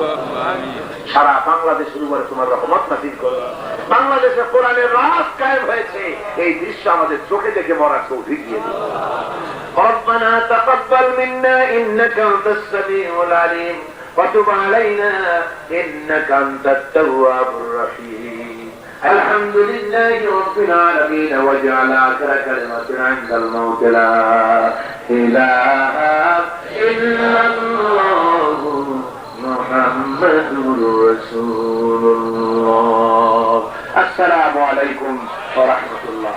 সারা বাংলাদেশের উপরে তোমার রহমত নাযিল করো। বাংলাদেশে কোরআনের রাজ কায়েম হয়েছে, এই দৃশ্য আমাদের চোখে দেখে মরার তৌফিক দিয়ে দিও। ربنا تقبل منا إنك أنت السميع العليم وتب علينا إنك أنت التواب الرحيم. الحمد لله رب العالمين واجعل آخر كلمة عند الموت لا إله إلا الله محمد رسول الله. السلام عليكم ورحمة الله.